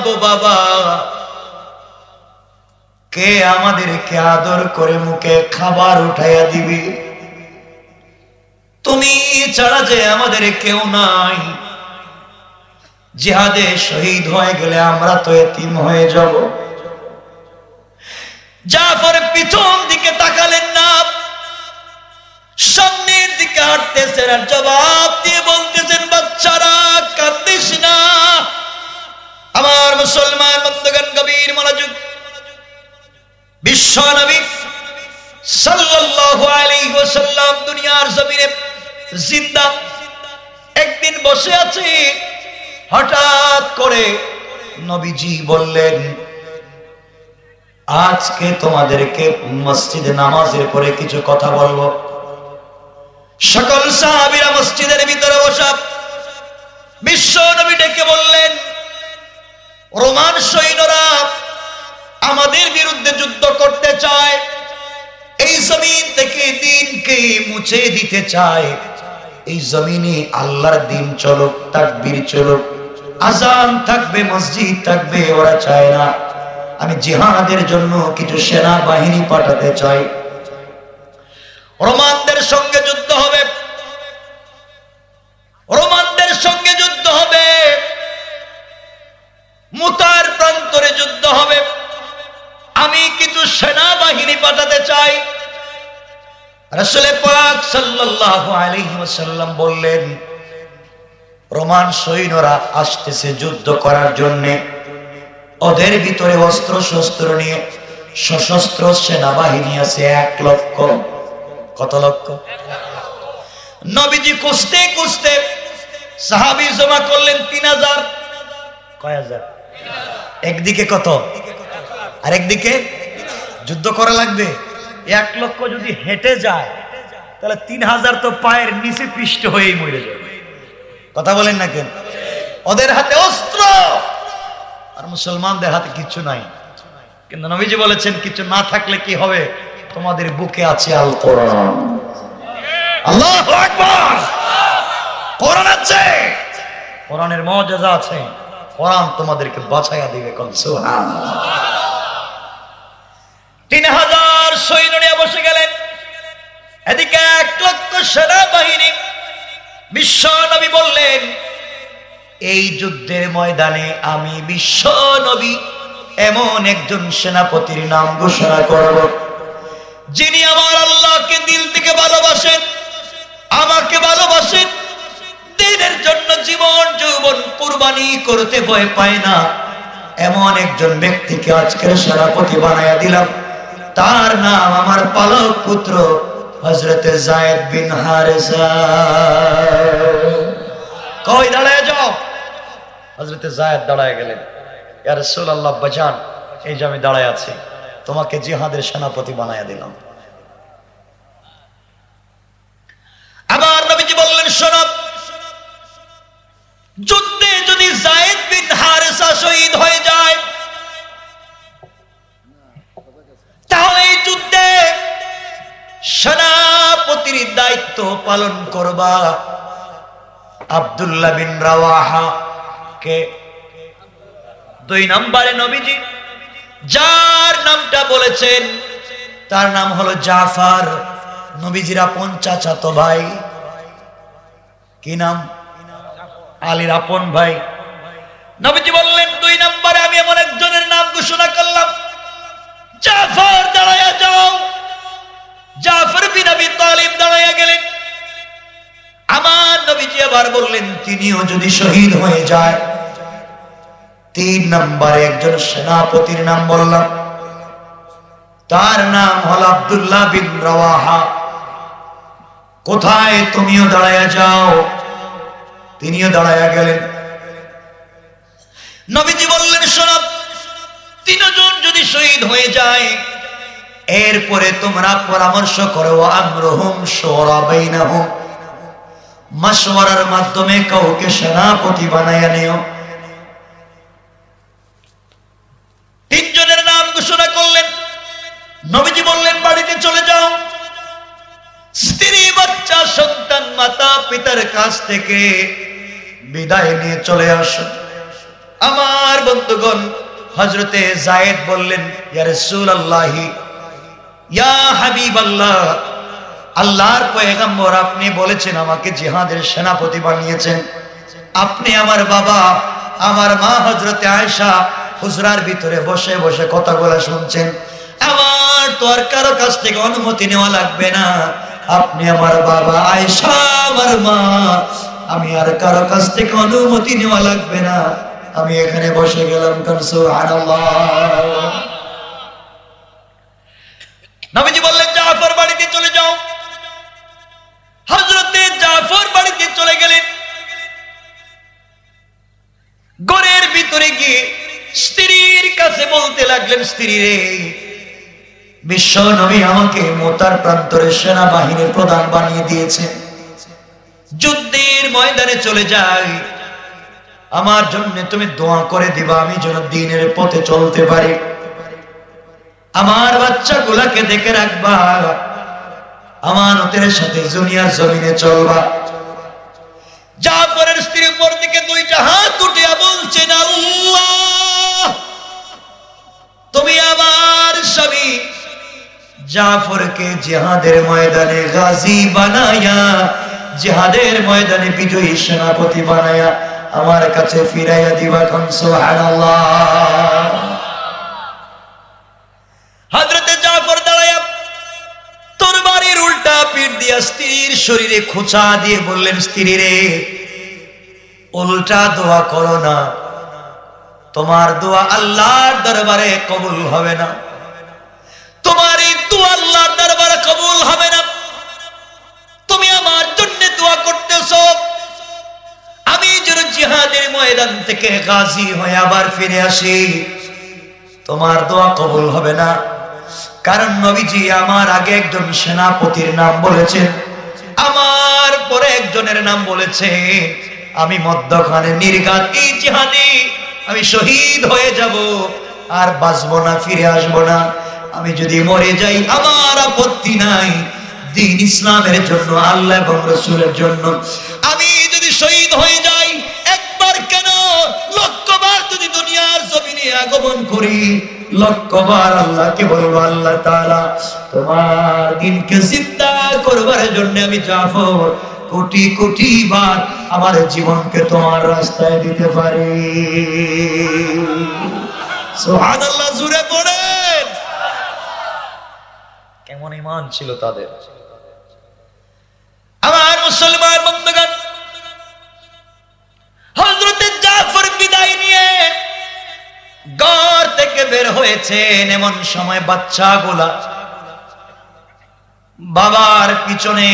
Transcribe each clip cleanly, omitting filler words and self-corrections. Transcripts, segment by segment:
গো বাবা, কে আমাদেরকে আদর করে মুখে খাবার উঠাইয়া দিবি? তুমি ছাড়া যে আমাদের কেউ নাই। জিহাদে শহীদ হয়ে গেলে আমরা তো এতিম হয়ে যাব। জাফর পিছন দিকে তাকালেন না, সামনের দিকে হাঁটতেছেন আর জবাব দিয়ে বলতেছেন, বাচ্চারা কাঁদিস না। আমার মুসলমান বন্ধুগণ, গভীর মনোযোগ। বিশ্ব নবী সাল্লাল্লাহু আলাইহি ওয়াসাল্লাম দুনিয়ার জমিনে জিন্দা। একদিন বসে আছে, হঠাৎ করে নবীজি বললেন, আজকে তোমাদেরকে মসজিদে নামাজের পরে কিছু কথা বলবো। সকল সাহাবীরা মসজিদের ভিতরে বসা। বিশ্ব নবী ডেকে বললেন, রোমান সৈন্যরা আমাদের বিরুদ্ধে যুদ্ধ করতে চায়, এই জমিন থেকে দ্বীনকে মুছে দিতে চায়। এই জমিনে আল্লাহর দ্বীন চলুক, তাকবীর চলুক, আযান থাকবে, মসজিদ থাকবে, ওরা চায় না। আমি জিহাদের জন্য কিছু সেনা বাহিনী পাঠাতে চাই। রোমানদের সঙ্গে যুদ্ধ হবে, রোমানদের সঙ্গে যুদ্ধ হবে, মুতার প্রান্তরে যুদ্ধ হবে। আমি কিছু সেনা বাহিনী পাঠাতে চাই। রাসূল পাক সাল্লাল্লাহু আলাইহি ওয়াসাল্লাম বললেন, রোমান সৈন্যরা আসতেছে যুদ্ধ করার জন্য। ওদের ভিতরে অস্ত্র শস্ত্র নিয়ে সশস্ত্র সেনাবাহিনী আছে 1 লক্ষ। কত লক্ষ? নবীজি খুঁজতে খুঁজতে সাহাবী জমা করলেন 3000। কয় হাজার? একদিকে কত আর একদিকে যুদ্ধ করা লাগবে। 1 লক্ষ যদি হেঁটে যায় তাহলে 3000 তো পায়ের নিচে পিষ্ট হয়েই মরে যাবে। কথা বলেন না কেন? ওদের হাতে অস্ত্র আর মুসলমানদের হাতে কিছু নাই। কিন্তু নবীজি বলেছেন, কিছু না থাকলে কি হবে? তোমাদের বুকে আছে আল কোরআন। আল্লাহু আকবার। কোরআন আছে, কোরআনের মুজিজা আছে। কোরআন তোমাদেরকে বাঁচাইয়া দিবে। কোন সুবহানাল্লাহ। 3000 সৈন্য নিয়ে বসে গেলেন। এদিকে 1 লক্ষ সেনাবাহিনী। বিশ্ব নবী বললেন, এই যুদ্ধের ময়দানে আমি বিশ্ব নবী এমন একজন সেনাপতির নাম ঘোষণা করব, যিনি আমার আল্লাহকে দিল থেকে ভালোবাসেন, আমাকে ভালোবাসেন, দ্বীনের জন্য জীবন যৌবন কুরবানি করতে ভয় পায় না। এমন একজন ব্যক্তিকে আজকের সেনাপতি বানায়া দিলাম। তার নাম আমার পালক পুত্র হযরত যায়েদ বিন হারেসা। কই দাঁড়ায় যাও। হযরত যায়েদ দাঁড়ায় গেলেন। ইয়া রাসূলুল্লাহ বাজান, এই যে আমি দাঁড়ায় আছি, তোমাকে জিহাদের সেনাপতি বানায়া দিলাম। আবার নবীজি বললেন, শোনো, যুদ্ধে যদি যায়েদ বিন হারেসা শহীদ হয়ে যায়, তাহলে এই যুদ্ধে সেনাপতির দায়িত্ব পালন করবা আব্দুল্লাহ বিন রাওয়াহা কে। 2 নম্বরে নবীজি যার নামটা বলেছেন তার নাম হলো জাফর, নবীজির আপন চাচাতো ভাই। কি নাম? আলীর আপন ভাই। নবীজি বললেন, 2 নম্বরে আমি এমন একজনের নাম ঘোষণা করলাম, জাফর দাঁড়ায়া যাও। জাফর বিন আবি তালিব দাঁড়ায়া গেলেন। আমার নবীজি আবার বললেন, তিনিও যদি শহীদ হয়ে যায়। 3 নম্বরে একজন সেনাপতির নাম বললাম, তার নাম হলো আব্দুল্লাহ বিন রাওয়াহা। কোথায়? তুমিও দাঁড়ায়া যাও। তিনিও দাঁড়ায়া গেলেন। নবীজি বললেন, শোনো, 3 জন যদি শহীদ হয়ে যায়, এরপরে তোমরা পরামর্শ করো, আমরুহুম শুরা বাইনাহুম, মাশওয়ারার মাধ্যমে কাউকে সেনাপতি বানায়া নিও। 3 জনের নাম ঘোষণা করলেন। নবীজি বললেন, বাড়িতে চলে যাও, স্ত্রী বাচ্চা সন্তান মাতা পিতার কাছ থেকে বিদায় নিয়ে চলে আসো। আমার বন্ধুগণ, হযরতে যায়েদ বললেন, ইয়া রাসূলুল্লাহি, ইয়া হাবিবাল্লাহ, আল্লাহর পয়গম্বর, আপনি বলেছেন আমাকে জিহাদের সেনাপতি বানিয়েছেন। আপনি আমার বাবা, আমার মা হযরতে আয়েশা হুজরার ভিতরে বসে বসে কথাগুলো শুনছেন। আমার তো আর কারো কাছ থেকে অনুমতি নেওয়া লাগবে না। আপনি আমার বাবা, আয়েশা আমার মা, আমি আর কারো কাছ থেকে অনুমতি নেওয়া লাগবে না। আমি এখানে বসে গেলাম। সুবহানাল্লাহ। নবীজি বললেন, জাফর বাড়িতে চলে যাও। হযরতে জাফর বাড়িতে চলে গেলেন। ঘরের ভিতরে গিয়ে স্ত্রীর কাছে বলতে লাগলেন, স্ত্রী রে, বিশ্ব নবী আমাকে মোতার প্রান্তরে সেনাবাহিনীর প্রধান বানিয়ে দিয়েছে। যুদ্ধের ময়দানে চলে যাই, আমার জন্য তুমি দোয়া করে দিবা, আমি যেন দ্বীনের পথে চলতে পারি। আমার বাচ্চাগুলাকে দেখে রাখবা, আমানতের সাথে দুনিয়ার জমিনে চলবা। জাফরের স্ত্রী উপর দিকে দুইটা হাত উঠিয়া বলছেন, আল্লাহ, তুমি আমার স্বামী জাফরকে জিহাদের ময়দানে গাজী বানায়া, জিহাদের ময়দানে বিজয়ী সেনাপতি বানায়া আমার কাছে ফিরাইয়া দিবা। সুবহানাল্লাহ। হযরতে জাফর দাঁড়ায়া তরবারির উল্টা পিঠ দিয়া স্ত্রীর শরীরে খোঁচা দিয়ে বললেন, স্ত্রী রে, উল্টা দোয়া করো না, তোমার দোয়া আল্লাহর দরবারে কবুল হবে না। তোমার এই দোয়া আল্লাহর দরবারে কবুল হবে না। তুমি আমার জন্য দোয়া করতেছো, আমি যেন জিহাদের ময়দান থেকে গাজী হয়ে আবার ফিরে আসি। তোমার দোয়া কবুল হবে না, কারণ নবীজি আমার আগে একজন সেনাপতির নাম বলেছেন, আমার পরে একজনের নাম বলেছে। আমি মধ্যখানে নির্ঘাত এই জিহাদে আমি শহীদ হয়ে যাব, আর বাঁচবো না, ফিরে আসবো না। আমি যদি মরে যাই আমার আপত্তি নাই, দ্বীন ইসলামের জন্য, আল্লাহ এবং রাসূলের জন্য। আমি যদি শহীদ হয়ে যাই, একবার কেন লক্ষবার যদি দুনিয়ার জমিনে আগমন করি, লক্ষবার আল্লাহকে বলবো, আল্লাহ তাআলা তোমার দ্বীনকে জিন্দা করবার জন্য আমি জাফর কোটি কোটি বার আমার জীবনকে তোমার রাস্তায় দিতে পারি। সুবহানাল্লাহ, জোরে পড়েন। কেমন ঈমান ছিল তাদের। আমার মুসলমান বন্ধুগণ, হযরতে জাফর বিদায় নিয়ে ঘর থেকে বের হয়েছেন। এমন সময় বাচ্চাগুলা বাবার পিছনে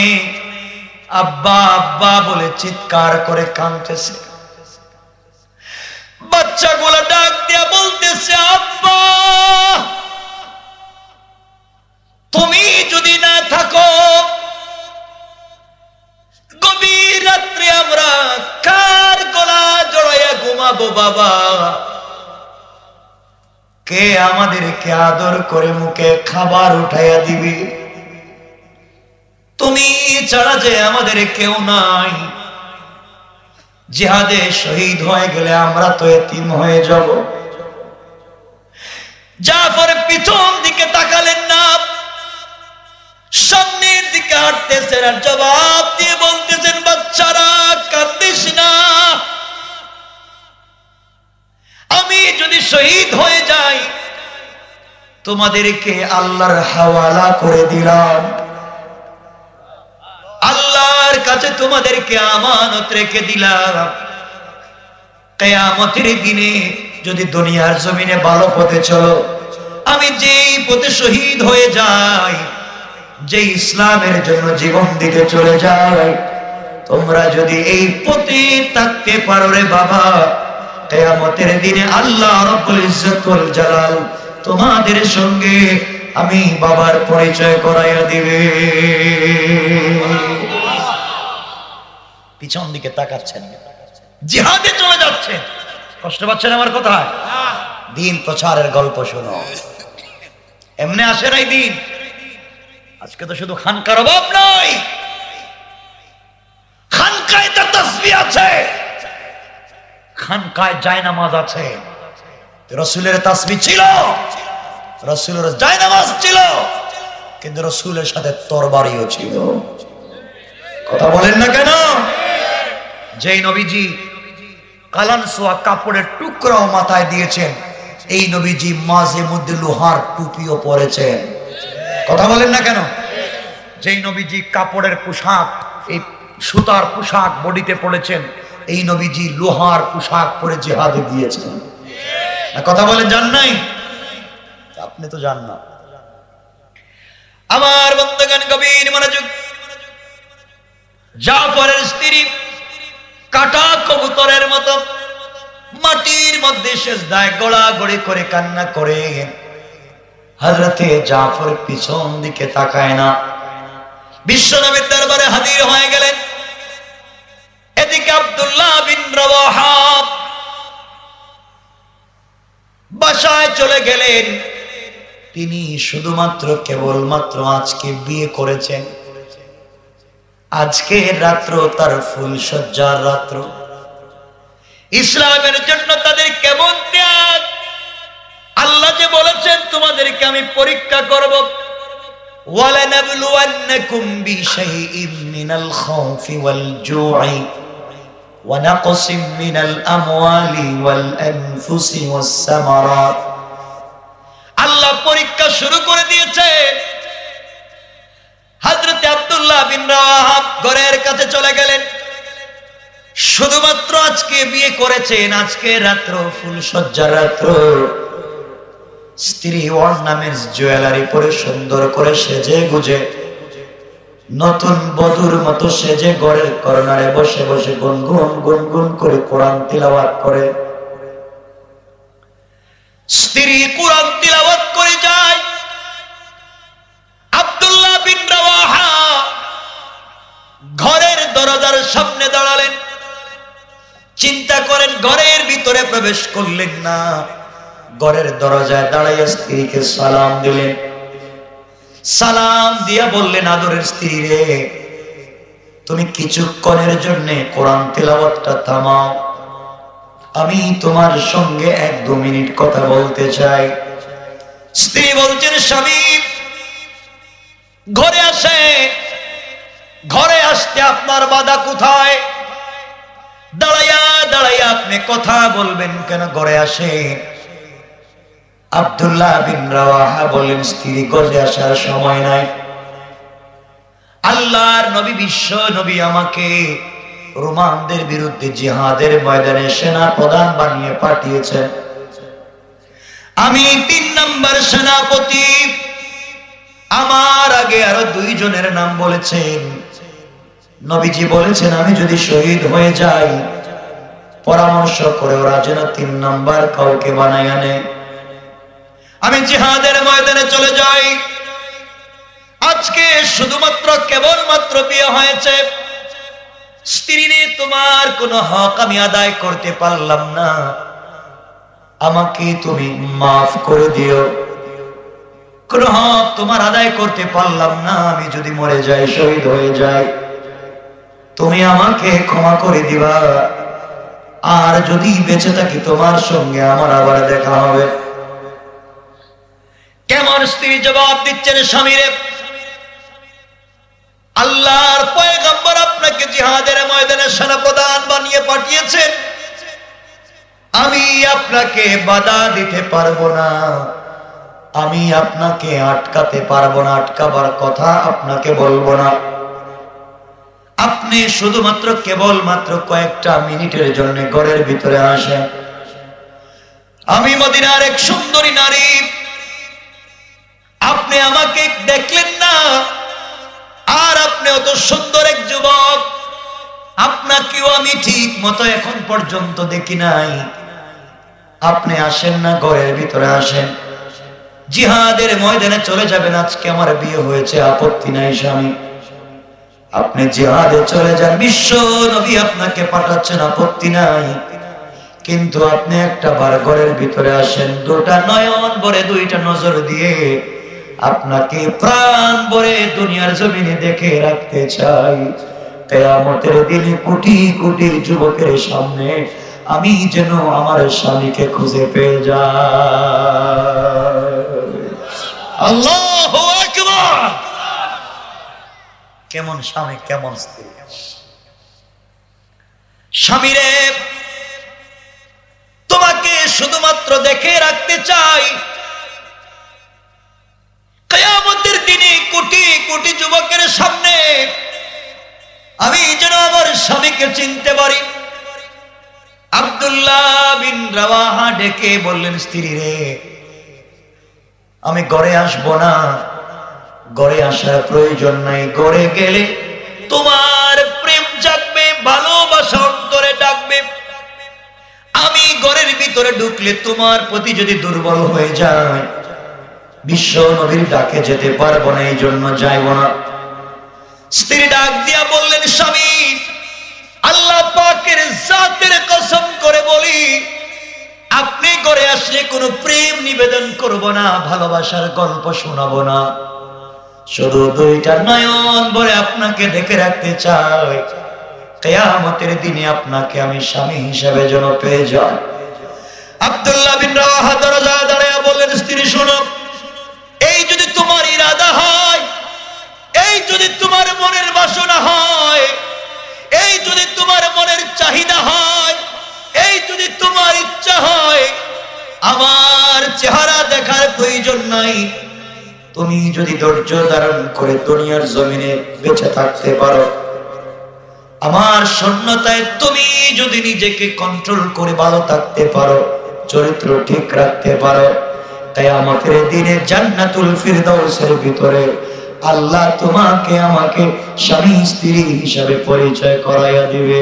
আব্বা আব্বা বলে চিৎকার করে কাঁদতেছে। বাচ্চাগুলা ডাক দিয়া বলতেছে, আব্বা, তুমি যদি না থাকো, গভীর রাত্রে আমরা কার গলা জড়াইয়া ঘুমাবো বাবা? কে আমাদেরকে আদর করে মুখে খাবার উঠাইয়া দিবে? তুমি ছাড়া যে আমাদের কেউ নাই। জিহাদে শহীদ হয়ে গেলে আমরা তো এতিম হয়ে যাব। জাফর পিছন দিকে তাকালেন না, সামনের দিকে হাঁটতেছেন আর জবাব দিয়ে বলতেছেন, বাচ্চারা কাঁদিস না, আমি যদি শহীদ হয়ে যাই তোমাদেরকে আল্লাহর হাওয়ালা করে দিলাম, আল্লাহর কাছে তোমাদেরকে আমানত রেখে দিলাম। কিয়ামতের দিনে যদি দুনিয়ার জমিনে ভালো পথে চলো, আমি যেই পথে শহীদ হয়ে যাই, যে ইসলামের জন্য জীবন দিতে চলে যাই, তোমরা যদি এই পথে থাকতে পারো রে বাবা, কিয়ামতের দিনে আল্লাহ রাব্বুল ইজ্জত ওয়াল জালাল তোমাদের সঙ্গে আমি বাবার পরিচয় করাইয়া দিবে। পিছন দিকে তাকাচ্ছেন, জিহাদে চলে যাচ্ছেন, কষ্ট পাচ্ছেন আমার কথা? দিন প্রচারের গল্প শোনো, এমনি আসে নাই দিন। আজকে তো শুধু খানকার অভাব নয়, খানকায় তার তাসবিহ আছে, খানকায় জায়নামাজ আছে, রাসূলের তাসবিহ ছিল, রাসূলের জায়নামাজ ছিল, কিন্তু রাসূলের সাথে তরবারিও ছিল। কথা বলেন না কেন? যেই নবীজি কালানসোয়া কাপড়ের টুকরাও মাথায় দিয়েছেন, এই নবীজি মাঝে মধ্যে লোহার টুপিও পরেছেন। কথা বলেন না কেন? যেই নবীজি কাপড়ের পোশাক, এই সুতার পোশাক বডিতে পড়েছেন, এই নবীজি লোহার পোশাক পরে জিহাদে গিয়েছেন। কথা বলেন জান নাই? আপনি তো জান না। আমার বন্ধুগণ গভীর মনোযোগ। জাফরের স্ত্রী কাটা কবুতরের মতো মাটির মধ্যে সেজদায় গড়াগড়ি করে কান্না করে। হযরতে জাফর পিছন দিকে তাকায় না, বিশ্বনবীর দরবারে হাজির হয়ে গেলেন। এদিকে আব্দুল্লাহ বিন রাওয়াহা বাসায় চলে গেলেন। তিনি শুধুমাত্র কেবলমাত্র আজকে বিয়ে করেছেন, আজকে রাত্র তার ফুলসজ্জার রাত্র। ইসলামের জন্য তাদের কেমন ত্যাগ! আল্লাহ যে বলেছেন তোমাদেরকে আমি পরীক্ষা করব, ওয়ালানাবলুওয়ান্নাকুম বিশাইইম মিনাল খাউফি ওয়াল জু'i ওয়া নাকসিম মিনাল আমওয়ালি ওয়াল আনফুসি ওয়াস সামারাত। আল্লাহ পরীক্ষা শুরু করে দিয়েছে। হযরত আব্দুল্লাহ বিন রাওয়াহা ঘরের কাছে চলে গেলেন। শুধুমাত্র আজকে বিয়ে করেছেন, আজকে রাত্র ফুলসজ্জার রাত্র। স্ত্রী অর্নামেন্টস জুয়েলারি পরে সুন্দর করে সেজে গুজে নতুন বধূর মতো সেজে ঘরের কর্নারে বসে বসে গুনগুন গুনগুন করে কোরআন তিলাওয়াত করে। স্ত্রী কোরআন তিলাওয়াত করে যায়। আব্দুল্লাহ বিন রাওয়াহা ঘরের দরজার সামনে দাঁড়ালেন। চিন্তা করেন, ঘরের ভিতরে প্রবেশ করলেন না, ঘরের দরজায় দাঁড়াইয়া স্ত্রীকে সালাম দিলেন। সালাম দিয়া বললেন, আদরের স্ত্রী রে, তুমি কিছুক্ষণের জন্য কোরআন তিলাওয়াতটা থামাও, আমি তোমার সঙ্গে 1-2 মিনিট কথা বলতে চাই। স্ত্রী বলছেন, স্বামী ঘরে আসে। ঘরে আসতে আপনার বাধা কোথায়? দাঁড়াইয়া দাঁড়াইয়া আপনি কথা বলবেন কেন? ঘরে আসে। আব্দুল্লাহ বিন রাওয়াহা বলেন, স্ত্রী ঘরে আসার সময় নাই। আল্লাহর নবী, বিশ্ব নবী আমাকে রোমানদের বিরুদ্ধে জিহাদের ময়দানে সেনা প্রধান বানিয়ে পাঠিয়েছেন। আমি 3 নম্বর সেনাপতি। আমার আগে আরো 2 জনের নাম বলেছেন। নবীজি বলেছেন, আমি যদি শহীদ হয়ে যাই, পরামর্শ করে ওরা যেন 3 নম্বর কাউকে বানায় আনে, আমি জিহাদের ময়দানে চলে যাই। আজকে শুধুমাত্র কেবলমাত্র বিয়ে হয়েছে, স্ত্রী রে তোমার কোনো হক আমি আদায় করতে পারলাম না, আমাকে তুমি মাফ করে দিও। কোন হক তোমার আদায় করতে পারলাম না, আমি যদি মরে যাই, শহীদ হয়ে যাই, তুমি আমাকে ক্ষমা করে দিবা। আর যদি বেঁচে থাকি, তোমার সঙ্গে আমার আবার দেখা হবে। কেমন স্ত্রী জবাব দিচ্ছেন স্বামীরে, আল্লাহর পয়গম্বর আপনাকে জিহাদের ময়দানে সেনাপ্রধান বানিয়ে পাঠিয়েছেন, আমি আপনাকে বাধা দিতে পারবো না, আমি আপনাকে আটকাতে পারবো না, আটকাবার কথা আপনাকে বলবো না। আপনি শুধুমাত্র কেবলমাত্র কয়েকটা মিনিটের জন্য ঘরের ভিতরে আসেন। আমি মদিনার এক সুন্দরী নারী, আপনি আমাকে দেখলেন না, আর আপনি অত সুন্দর এক যুবক, আপনাকেও আমি ঠিক মতো এখন পর্যন্ত দেখি নাই। আপনি আসেন না, ঘরের ভিতরে আসেন। জিহাদের ময়দানে চলে যাবেন, আজকে আমার বিয়ে হয়েছে, আপত্তি নাই স্বামী, আপনি জিহাদে চলে যান, বিশ্ব নবী আপনাকে পাঠাচ্ছেন, আপত্তি নাই, কিন্তু আপনি একটা বার ঘরের ভিতরে আসেন। 2টা নয়ন ভরে 2টা নজর দিয়ে আপনাকে প্রাণ ভরে দুনিয়ার জমিনে দেখে রাখতে চাই। কিয়ামতের দিনে কোটি কোটি যুবকের সামনে আমি যেন আমার স্বামীকে খুঁজে পেয়ে যাই। আল্লাহু আকবার। কেমন স্বামী, কেমন স্ত্রী। স্বামীরে তোমাকে শুধুমাত্র দেখে রাখতে চাই, কিয়ামতের দিনে কোটি কোটি যুবকের সামনে আমি যেন আমার স্বামীকে চিনতে পারি। আব্দুল্লাহ বিন রাওয়াহা ডেকে বললেন, স্ত্রী রে, আমি ঘরে আসবো না, ঘরে আসার প্রয়োজন নাই। ঘরে গেলে তোমার প্রেম জাগবে, ভালোবাসা অন্তরে ডাকবে। আমি ঘরের ভিতরে ঢুকলে তোমার প্রতি যদি দুর্বল হয়ে যায়, বিশ্ব নবীর ডাকে যেতে পারবো না, এই জন্য যাইব না। স্ত্রী ডাক দিয়া বললেন, স্বামী, আল্লাহ পাকের জাতের কসম করে বলি, আপনি ঘরে আসলে কোনো প্রেম নিবেদন করব না, ভালোবাসার গল্প শোনাবো না, শুধু দুইটা নয়ন ভরে আপনাকে দেখে রাখতে চাই। কিয়ামতের দিনে আপনাকে আমি স্বামী হিসেবে যেন পেয়ে যাই। আব্দুল্লাহ বিন রাওয়াহা দরজায় দাঁড়িয়ে বললেন, স্ত্রী শোনো, এই যদি তোমার ইরাদা হয়, এই যদি তোমার মনের বাসনা হয়, এই যদি তোমার মনের চাহিদা হয়, এই যদি তোমার ইচ্ছা হয়, আমার চেহারা দেখার প্রয়োজন নাই। তুমি যদি ধৈর্য ধারণ করে দুনিয়ার জমিনে বেঁচে থাকতে পারো, আমার শূন্যতায় তুমি যদি নিজেকে কন্ট্রোল করে ভালো থাকতে পারো, চরিত্র ঠিক রাখতে পারো, কিয়ামতের দিনে জান্নাতুল ফিরদাউসের ভিতরে আল্লাহ তোমাকে আমাকে স্বামী স্ত্রী হিসাবে পরিচয় করাইয়া দিবে।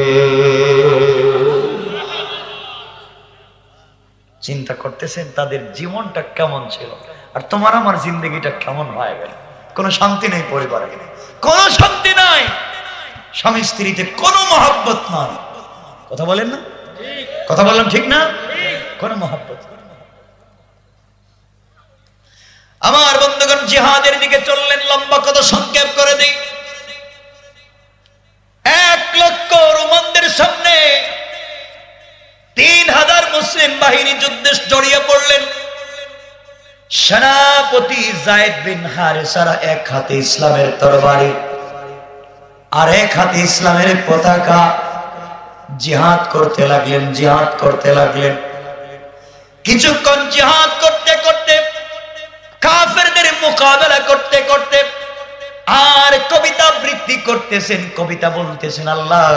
চিন্তা করতেছেন তাদের জীবনটা কেমন ছিল, আর তোমার আমার জিন্দগিটা কেমন হয়ে গেল। কোনো শান্তি নেই পরিবারে, কোনো শান্তি নাই, স্বামী স্ত্রীতে কোনো মহব্বত নাই। কথা বলেন না, কথা বললাম ঠিক না? কোনো মহব্বত। আমার বন্ধুগণ জিহাদের দিকে চললেন। লম্বা কথা সংক্ষেপ করে দিই। 1 লক্ষ রোমানদের সামনে 3000 মুসলিম বাহিনী যুদ্ধে জড়িয়ে পড়লেন। সেনাপতি যায়েদ বিন হারেসারা এক হাতে ইসলামের তরবারি আর এক হাতে ইসলামের পতাকা, জিহাদ করতে লাগলেন, জিহাদ করতে লাগলেন। কিছুক্ষণ জিহাদ করতে করতে, কাফেরদের মোকাবেলা করতে করতে, আর কবিতা বৃত্তি করতেছেন, কবিতা বলতেছেন, আল্লাহ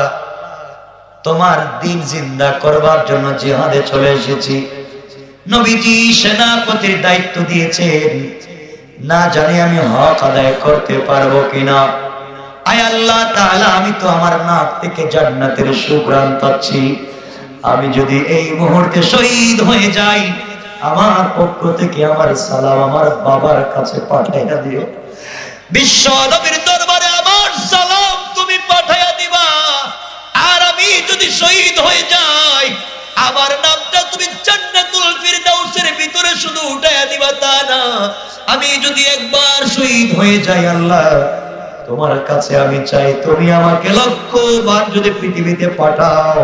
তোমার দিন জিন্দা করবার জন্য জিহাদে চলে এসেছি। নবীজি সেনাপতির দায়িত্ব দিয়েছেন, না জানি আমি হক আদায় করতে পারবো কিনা। আয় আল্লাহ তাআলা, আমি তো আমার নাক থেকে জান্নাতের সুঘ্রাণ পাচ্ছি, আমি যদি এই মুহূর্তে শহীদ হয়ে যাই, আমার পক্ষ থেকে আমার সালাম আমার বাবার কাছে পাঠাইয়া দিও। বিশ্ব নবীর দরবারে আমার সালাম তুমি পাঠাইয়া দিবা। আর আমি যদি শহীদ হয়ে যাই, আমার নামটা তুমি জান্নাতুল ফিরদাউসের ভিতরে শুধু উঠাইয়া দিবা তা না, আমি যদি একবার শহীদ হয়ে যাই, আল্লাহ তোমার কাছে আমি চাই তুমি আমাকে লক্ষ বার যদি পৃথিবীতে পাঠাও,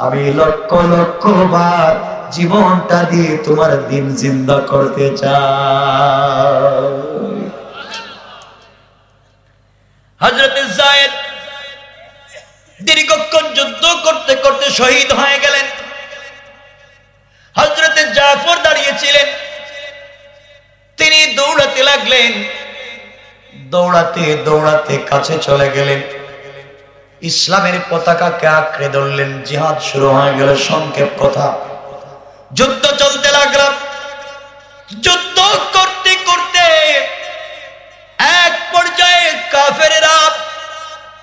আমি লক্ষ লক্ষ বার জীবনটা দিয়ে তোমার দিন জিন্দা করতে চাই। হযরত যায়েদ দীর্ঘক্ষণ যুদ্ধ করতে করতে শহীদ হয়ে গেলেন। হযরত জাফর দাঁড়িয়েছিলেন, তিনি দৌড়াতে লাগলেন। দৌড়াতে দৌড়াতে কাছে চলে গেলেন, ইসলামের পতাকাকে আঁকড়ে ধরলেন। জিহাদ শুরু হয়ে গেল। সংক্ষেপ কথা, যুদ্ধ চলতে লাগলো। যুদ্ধ করতে করতে এক পর্যায়ে কাফেররা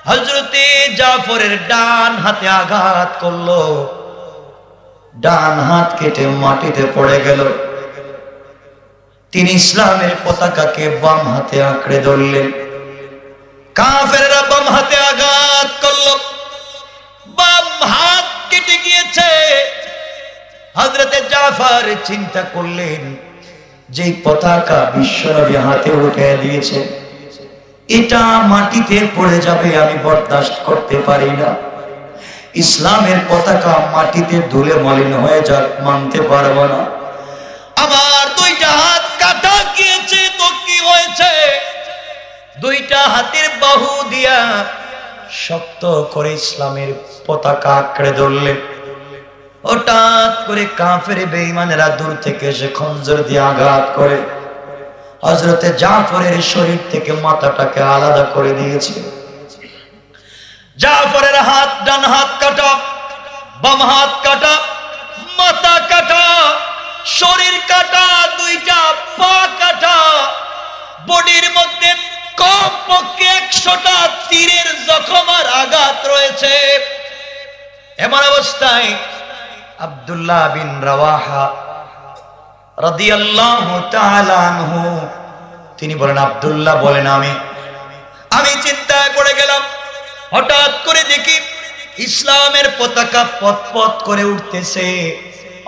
হযরতে জাফরের ডান হাতে আঘাত করলো, ডান হাত কেটে মাটিতে পড়ে গেল। তিনি ইসলামের পতাকাকে বাম হাতে আঁকড়ে ধরলেন। কাফেররা বাম হাতে আঘাত করলো, বাম হাত কেটে গিয়েছে। হযরতে জাফর চিন্তা করলেন, যে পতাকা বিশ্বনবী হাতে উঠে দিয়েছে, এটা মাটিতে পড়ে যাবে, আমি বরদাস্ত করতে পারি না। ইসলামের পতাকা মাটিতে ধুলে মলিন হয়ে যাক, মানতে পারবো না। আমার দুইটা হাত কাটা গিয়েছে তো কি হয়েছে? দুইটা হাতের বাহু দিয়া শক্ত করে ইসলামের পতাকা আঁকড়ে ধরলেন। হঠাৎ করে কাফের বেঈমানেরা দূর থেকে এসে খঞ্জর দিয়ে আঘাত করে হযরতে জাফরের শরীর থেকে মাথাটাকে আলাদা করে দিয়েছে। জাফরের হাত, ডান হাত কাটা, বাম হাত কাটা, মাথা কাটা, শরীর কাটা, দুইটা পা কাটা, বডির মধ্যে কমপক্ষে 100টা তীরের জখম আর আঘাত রয়েছে। এমন অবস্থায় আব্দুল্লাহ বিন রাওয়াহা রাদিয়াল্লাহু তাআলা আনহু তিনি বলেন, আব্দুল্লাহ বলেন, আমি চিন্তায় পড়ে গেলাম। হঠাৎ করে দেখি ইসলামের পতাকা পতপত করে উঠতেছে।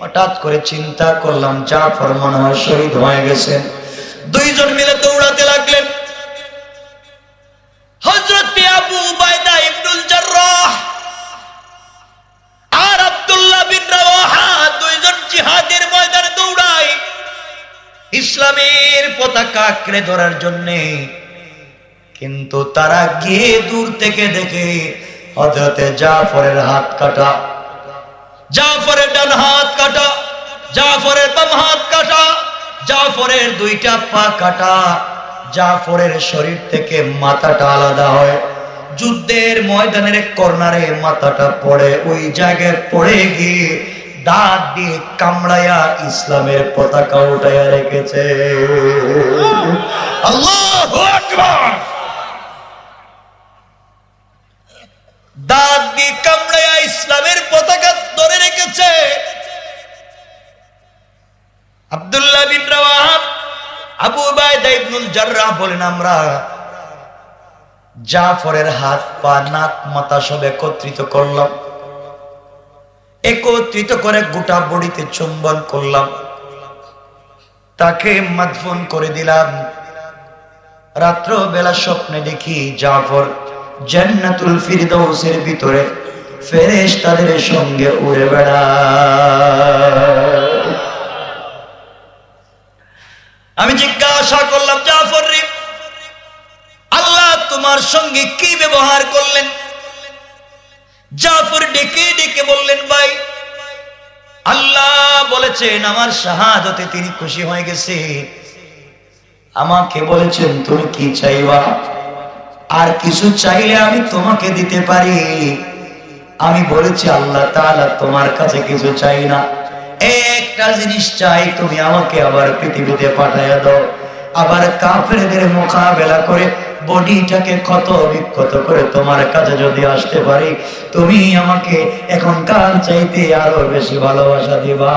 হঠাৎ করে চিন্তা করলাম জাফর মনে হয় শহীদ হয়ে গেছেন। দুইজন মিলে দৌড়াতে লাগলেন। হযরত আবু উবাইদা ইবনুল জাররাহ আর আব্দুল্লাহ বিন রাওয়াহা দুইজন জিহাদের ময়দানে দৌড়ায় ইসলামের পতাকা আঁকড়ে ধরার জন্য। কিন্তু তারা গিয়ে দূর থেকে দেখে হযরতে জাফরের হাত কাটা, জাফরের ডান হাত কাটা, জাফরের বাম হাত কাটা, জাফরের দুইটা পা কাটা, জাফরের শরীর থেকে মাথাটা আলাদা হয়। যুদ্ধের ময়দানের কর্নারে মাথাটা পড়ে, ওই জায়গায় পড়ে গিয়ে দাঁত দিয়ে কামড়ায়া ইসলামের পতাকা উঠাইয়া রেখেছে। আল্লাহু আকবার! দাঁত দিয়ে কামড়ায়া ইসলামের পতাকা ধরে রেখেছে। আব্দুল্লাহ বিন রাওয়াহা, আবু উবাইদা ইবনুল জাররাহ বলেন, আমরা জাফরের হাত, পা, নাক, মাথা সব একত্রিত করলাম। একত্রিত করে গোটা বডিতে চুম্বন করলাম, তাকে মাদফুন করে দিলাম। রাত্র বেলা স্বপ্নে দেখি জাফর জান্নাতুল ফিরদাউসের ভিতরে ফেরেশতাদের সঙ্গে উড়ে বেড়ায়। আমি জিজ্ঞাসা করলাম, জাফর রে, আল্লাহ তোমার সঙ্গে কি ব্যবহার করলেন? জাফর ডেকে ডেকে বললেন, ভাই, আল্লাহ বলেছেন আমার শাহাদাতে তিনি খুশি হয়ে গেছে। আমাকে বলেছেন তুমি কি চাইবা, আর কিছু চাইলে আমি তোমাকে দিতে পারি। আমি বলেছি আল্লাহ তাআলা তোমার কাছে কিছু চাই না, একটা জিনিস চাই, তুমি আমাকে আবার পৃথিবীতে পাঠাইয়া দাও। আবার কাফেরদের মোকাবেলা করে বডিটাকে ক্ষত বিক্ষত করে তোমার কাছে যদি আসতে পারি, তুমি আমাকে এখনকার চাইতে আরো বেশি ভালোবাসা দিবা।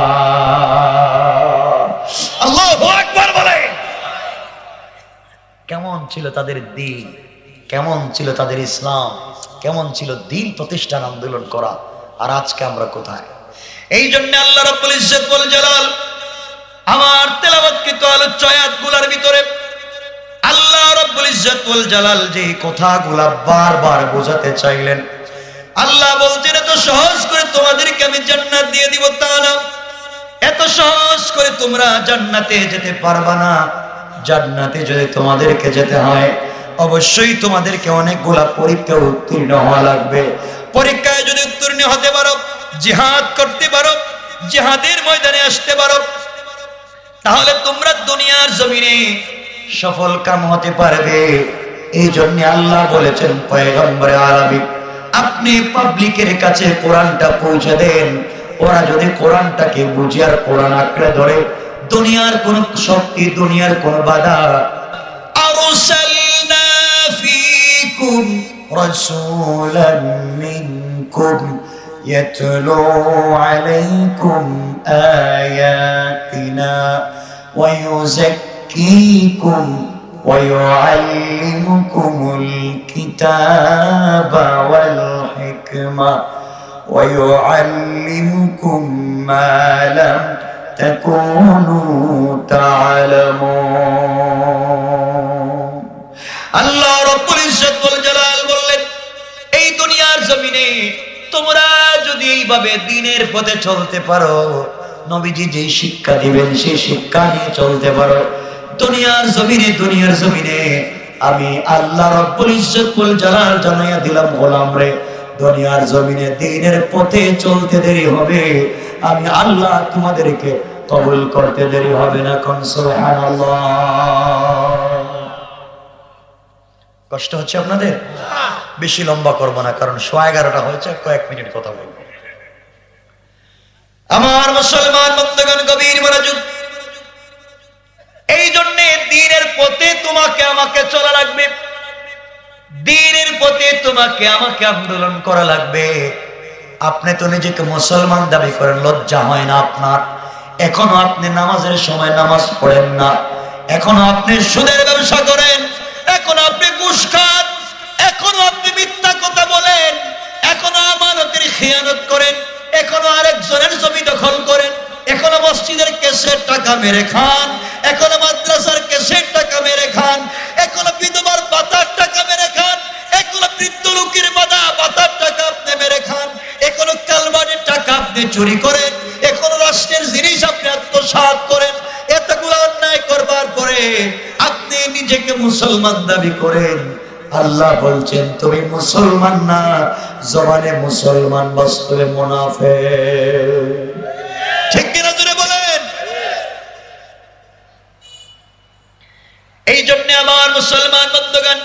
আল্লাহু আকবার বলে। কেমন ছিল তাদের দিন, কেমন ছিল তাদের ইসলাম, কেমন ছিল দিন প্রতিষ্ঠান আন্দোলন করা। আর আজকে আমরা কোথায়? এই জন্য আল্লাহ রাব্বুল ইজ্জত ওয়াল জালাল আমার তেলাওয়াতকৃত আলোচ্য আয়াতগুলোর ভিতরে আল্লাহ রাব্বুল ইজ্জত ওয়াল জালাল যে কথাগুলা বারবার বোঝাতে চাইলেন। আল্লাহ বলছেন, এত সহজ করে তোমাদেরকে আমি জান্নাত দিয়ে দিব তা না, এত সহজ করে তোমরা জান্নাতে যেতে পারবা না। জান্নাতে যদি তোমাদেরকে যেতে হয়, অবশ্যই তোমাদেরকে অনেকগুলা পরীক্ষা উত্তীর্ণ হওয়া লাগবে। পরীক্ষায় যদি উত্তীর্ণ হতে পারো, জিহাদ করতে পারো, জিহাদের ময়দানে আসতে পারো, তাহলে তোমরা দুনিয়ার জমিনে সফল কাম হতে পারবে। এই জন্য আল্লাহ বলেছেন, পয়গম্বরে আরবি আপনি পাবলিকের কাছে কোরআনটা পৌঁছে দেন। ওরা যদি কোরআনটাকে বুঝে আর কোরআন আঁকড়ে ধরে, দুনিয়ার কোন শক্তি, দুনিয়ার কোন বাধা, আরসালনা ফীকুম রাসূলান মিনকুম ইয়াতলু আলাইকুম আয়াতিনা ওয়া ইউযাক্কিকুম ওয়া ইউআল্লিমুকুমুল কিতাবা ওয়াল হিকমা ওয়া ইউআল্লিমুকুম মা লাম তাকুনু তা'লামুন। আল্লাহ রাব্বুল ইজ্জত ওয়াল জালাল বললেন, এই দুনিয়ার জমিনে তোমরা সঠিকভাবে দ্বীনের পথে চলতে পারো, নবীজি যেই শিক্ষা দিবেন সেই শিক্ষা নিয়ে চলতে পারো, দুনিয়ার জমিনে আমি আল্লাহ রাব্বুল ইজ্জতুল জালাল জানাইয়া দিলাম গোলাম রে, দুনিয়ার জমিনে দ্বীনের পথে চলতে দেরি হবে, আমি আল্লাহ তোমাদেরকে কবুল করতে দেরি হবে না। কোন সুবহানাল্লাহ। কষ্ট হচ্ছে আপনাদের? বেশি লম্বা করবো না, কারণ 11:15 হয়েছে, কয়েক মিনিট কথা বলবো। আমার মুসলমান বন্ধুগণ, গভীর মনোযোগ। এই জন্য দ্বীনের পথে তোমাকে আমাকে চলা লাগবে, দ্বীনের পথে তোমাকে আমাকে আন্দোলন করা লাগবে। আপনি তো নিজেকে মুসলমান দাবি করেন, লজ্জা হয় না আপনার? এখনো আপনি নামাজের সময় নামাজ পড়েন না, এখনো আপনি সুদের ব্যবসা করেন, এখনো আপনি ঘুষ খান, এখনো আপনি মিথ্যা কথা বলেন, এখনো আমানতের খেয়ানত করেন, এখনো আরেকজনের জমি দখল করেন, এখনো মসজিদের কেসের টাকা মেরে খান, এখনো মাদ্রাসার কেসের টাকা মেরে খান, এখনো বিধবার ভাতার টাকা মেরে খান, এখনো বৃদ্ধ লোকের ভাতার টাকা আপনি মেরে খান, এখনো কালবানের টাকা আপনি চুরি করেন, এখনো রাষ্ট্রের জিনিস আপনি আত্মসাৎ করেন। এতগুলো অন্যায় করবার পরে আপনি নিজেকে মুসলমান দাবি করেন। আল্লাহ বলছেন তুমি মুসলমান না, জবানে মুসলমান, বাস্তবে মুনাফিক। ঠিক কিনা জোরে বলেন? এই জন্য আমার মুসলমান বন্ধুগণ,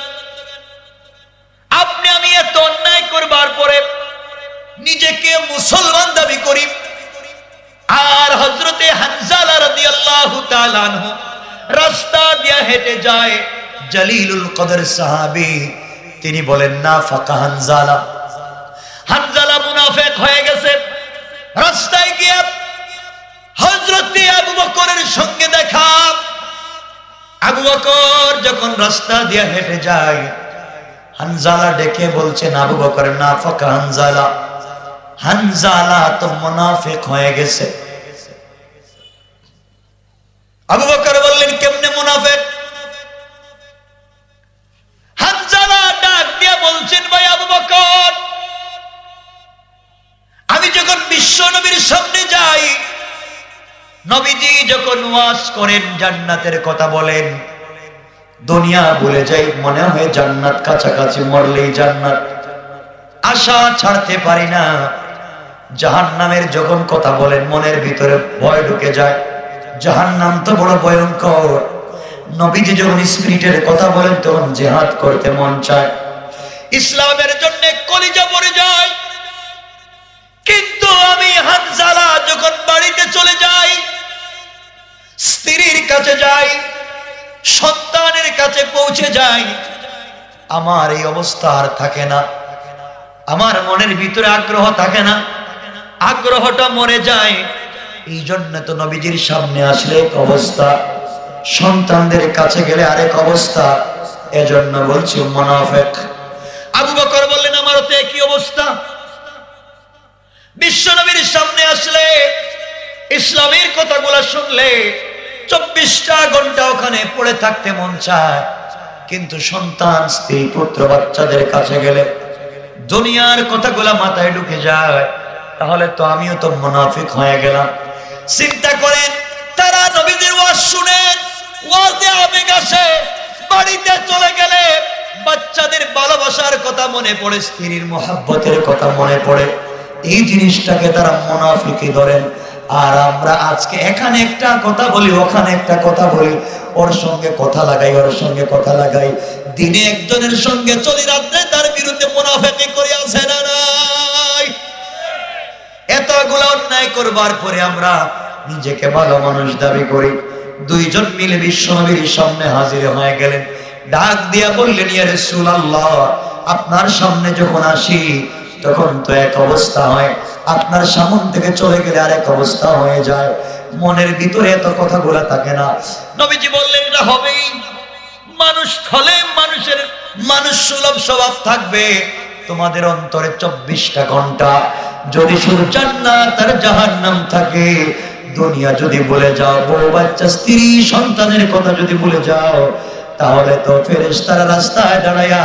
আপনি আমি এত অন্যায় করবার পরে নিজেকে মুসলমান দাবি করি, আর হযরতে হানজালা রাদিয়াল্লাহু তাআলা আনহু রাস্তা দিয়ে হেঁটে যায়, জলিলুল কদর সাহাবী, তিনি বলেন না ফাকা হানজালা, হানজালা মুনাফিক হয়ে গেছে। রাস্তায় গিয়ে হযরতে আবু বকরের সঙ্গে দেখা। আবু বকর যখন রাস্তা দিয়ে হেঁটে যায়, হানজালা ডেকে বলছেন আবু বকর না ফাকা হানজালা, হানজালা তো মুনাফিক হয়ে গেছে। আবু বকর বললেন কেমনে মুনাফিক? হানজালা ডাক দিয়ে বলছেন ভাই আবু বকর, আমি যখন বিশ্ব নবীর সামনে যাই, নবীজি যখন ওয়াজ করেন, জান্নাতের কথা বলেন, দুনিয়া ভুলে যাই, মনে হয় জান্নাত কাছাকাছি, মরলেই জান্নাত, আশা ছাড়তে পারি না। জাহান্নামের যখন কথা বলেন, মনের ভিতরে ভয় ঢুকে যায়, জাহান্নাম তো বড় ভয়ঙ্কর। নবীজি যখন স্পিরিটের কথা বলেন, তখন জিহাদ করতে মন চায়, ইসলামের জন্য কলিজা পড়ে যায়। কিন্তু আমি হানজালা যখন বাড়িতে চলে যাই, স্ত্রীর কাছে যাই, সন্তানের কাছে পৌঁছে যাই, আমার এই অবস্থা আর থাকে না, আমার মনের ভিতরে আগ্রহ থাকে না, আগ্রহটা মরে যায়। এই জন্য তো নবীজির সামনে আসলে এক অবস্থা, সন্তানদের কাছে গেলে আরেক অবস্থা। এজন্য বলছি মুনাফিক। আবু বকর বললেন আমারও তো একই অবস্থা। বিশ্ব নবীর সামনে আসলে, ইসলামের কথাগুলো শুনলে 24টা ঘন্টা ওখানে পড়ে থাকতে মন চায়, কিন্তু সন্তান, স্ত্রী, পুত্র, বাচ্চাদের কাছে গেলে দুনিয়ার কথাগুলো মাথায় ঢুকে যায়। তাহলে তো আমিও তো মুনাফিক হয়ে গেলাম। চিন্তা করেন, তারা নবীদের ওয়াজ শুনেন, ওয়াজে আবেগ আসে, বাড়িতে চলে গেলে বাচ্চাদের ভালোবাসার কথা মনে পড়ে, স্ত্রীর মহব্বতের কথা মনে পড়ে, এই জিনিসটাকে তারা মুনাফিকি ধরেন। আর আমরা আজকে এখানে একটা কথা বলি, ওখানে একটা কথা বলি, ওর সঙ্গে কথা লাগাই, ওর সঙ্গে কথা লাগাই, দিনে একজনের সঙ্গে চলি, রাত্রে তার বিরুদ্ধে মুনাফিকি করে আছে না নাই? এতগুলো অন্যায় করবার পরে আমরা নিজেকে ভালো মানুষ দাবি করি। দুইজন মিলে বিশ্বনবীর সামনে হাজির হয়ে গেলেন, ডাক দিয়া বললেন ইয়া রাসূলুল্লাহ, আপনার সামনে যখন আসি তখন তো এক অবস্থা হয়, আপনার সামন থেকে চলে গেলে আরেক অবস্থা হয়ে যায়, মনের ভিতরে এত কথাগুলো থাকে না। নবীজি বললেন এটা হবেই, মানুষ হলে মানুষ সুলভ স্বভাব থাকবে, তোমাদের অন্তরে 24টা ঘন্টা যদি শুধু জান্নাত আর জাহান্নাম থাকে, দুনিয়া যদি ভুলে যাও, বউ বাচ্চা, স্ত্রী, সন্তানের কথা যদি ভুলে যাও, তাহলে তো ফেরেশতারা রাস্তায় দাঁড়ায়া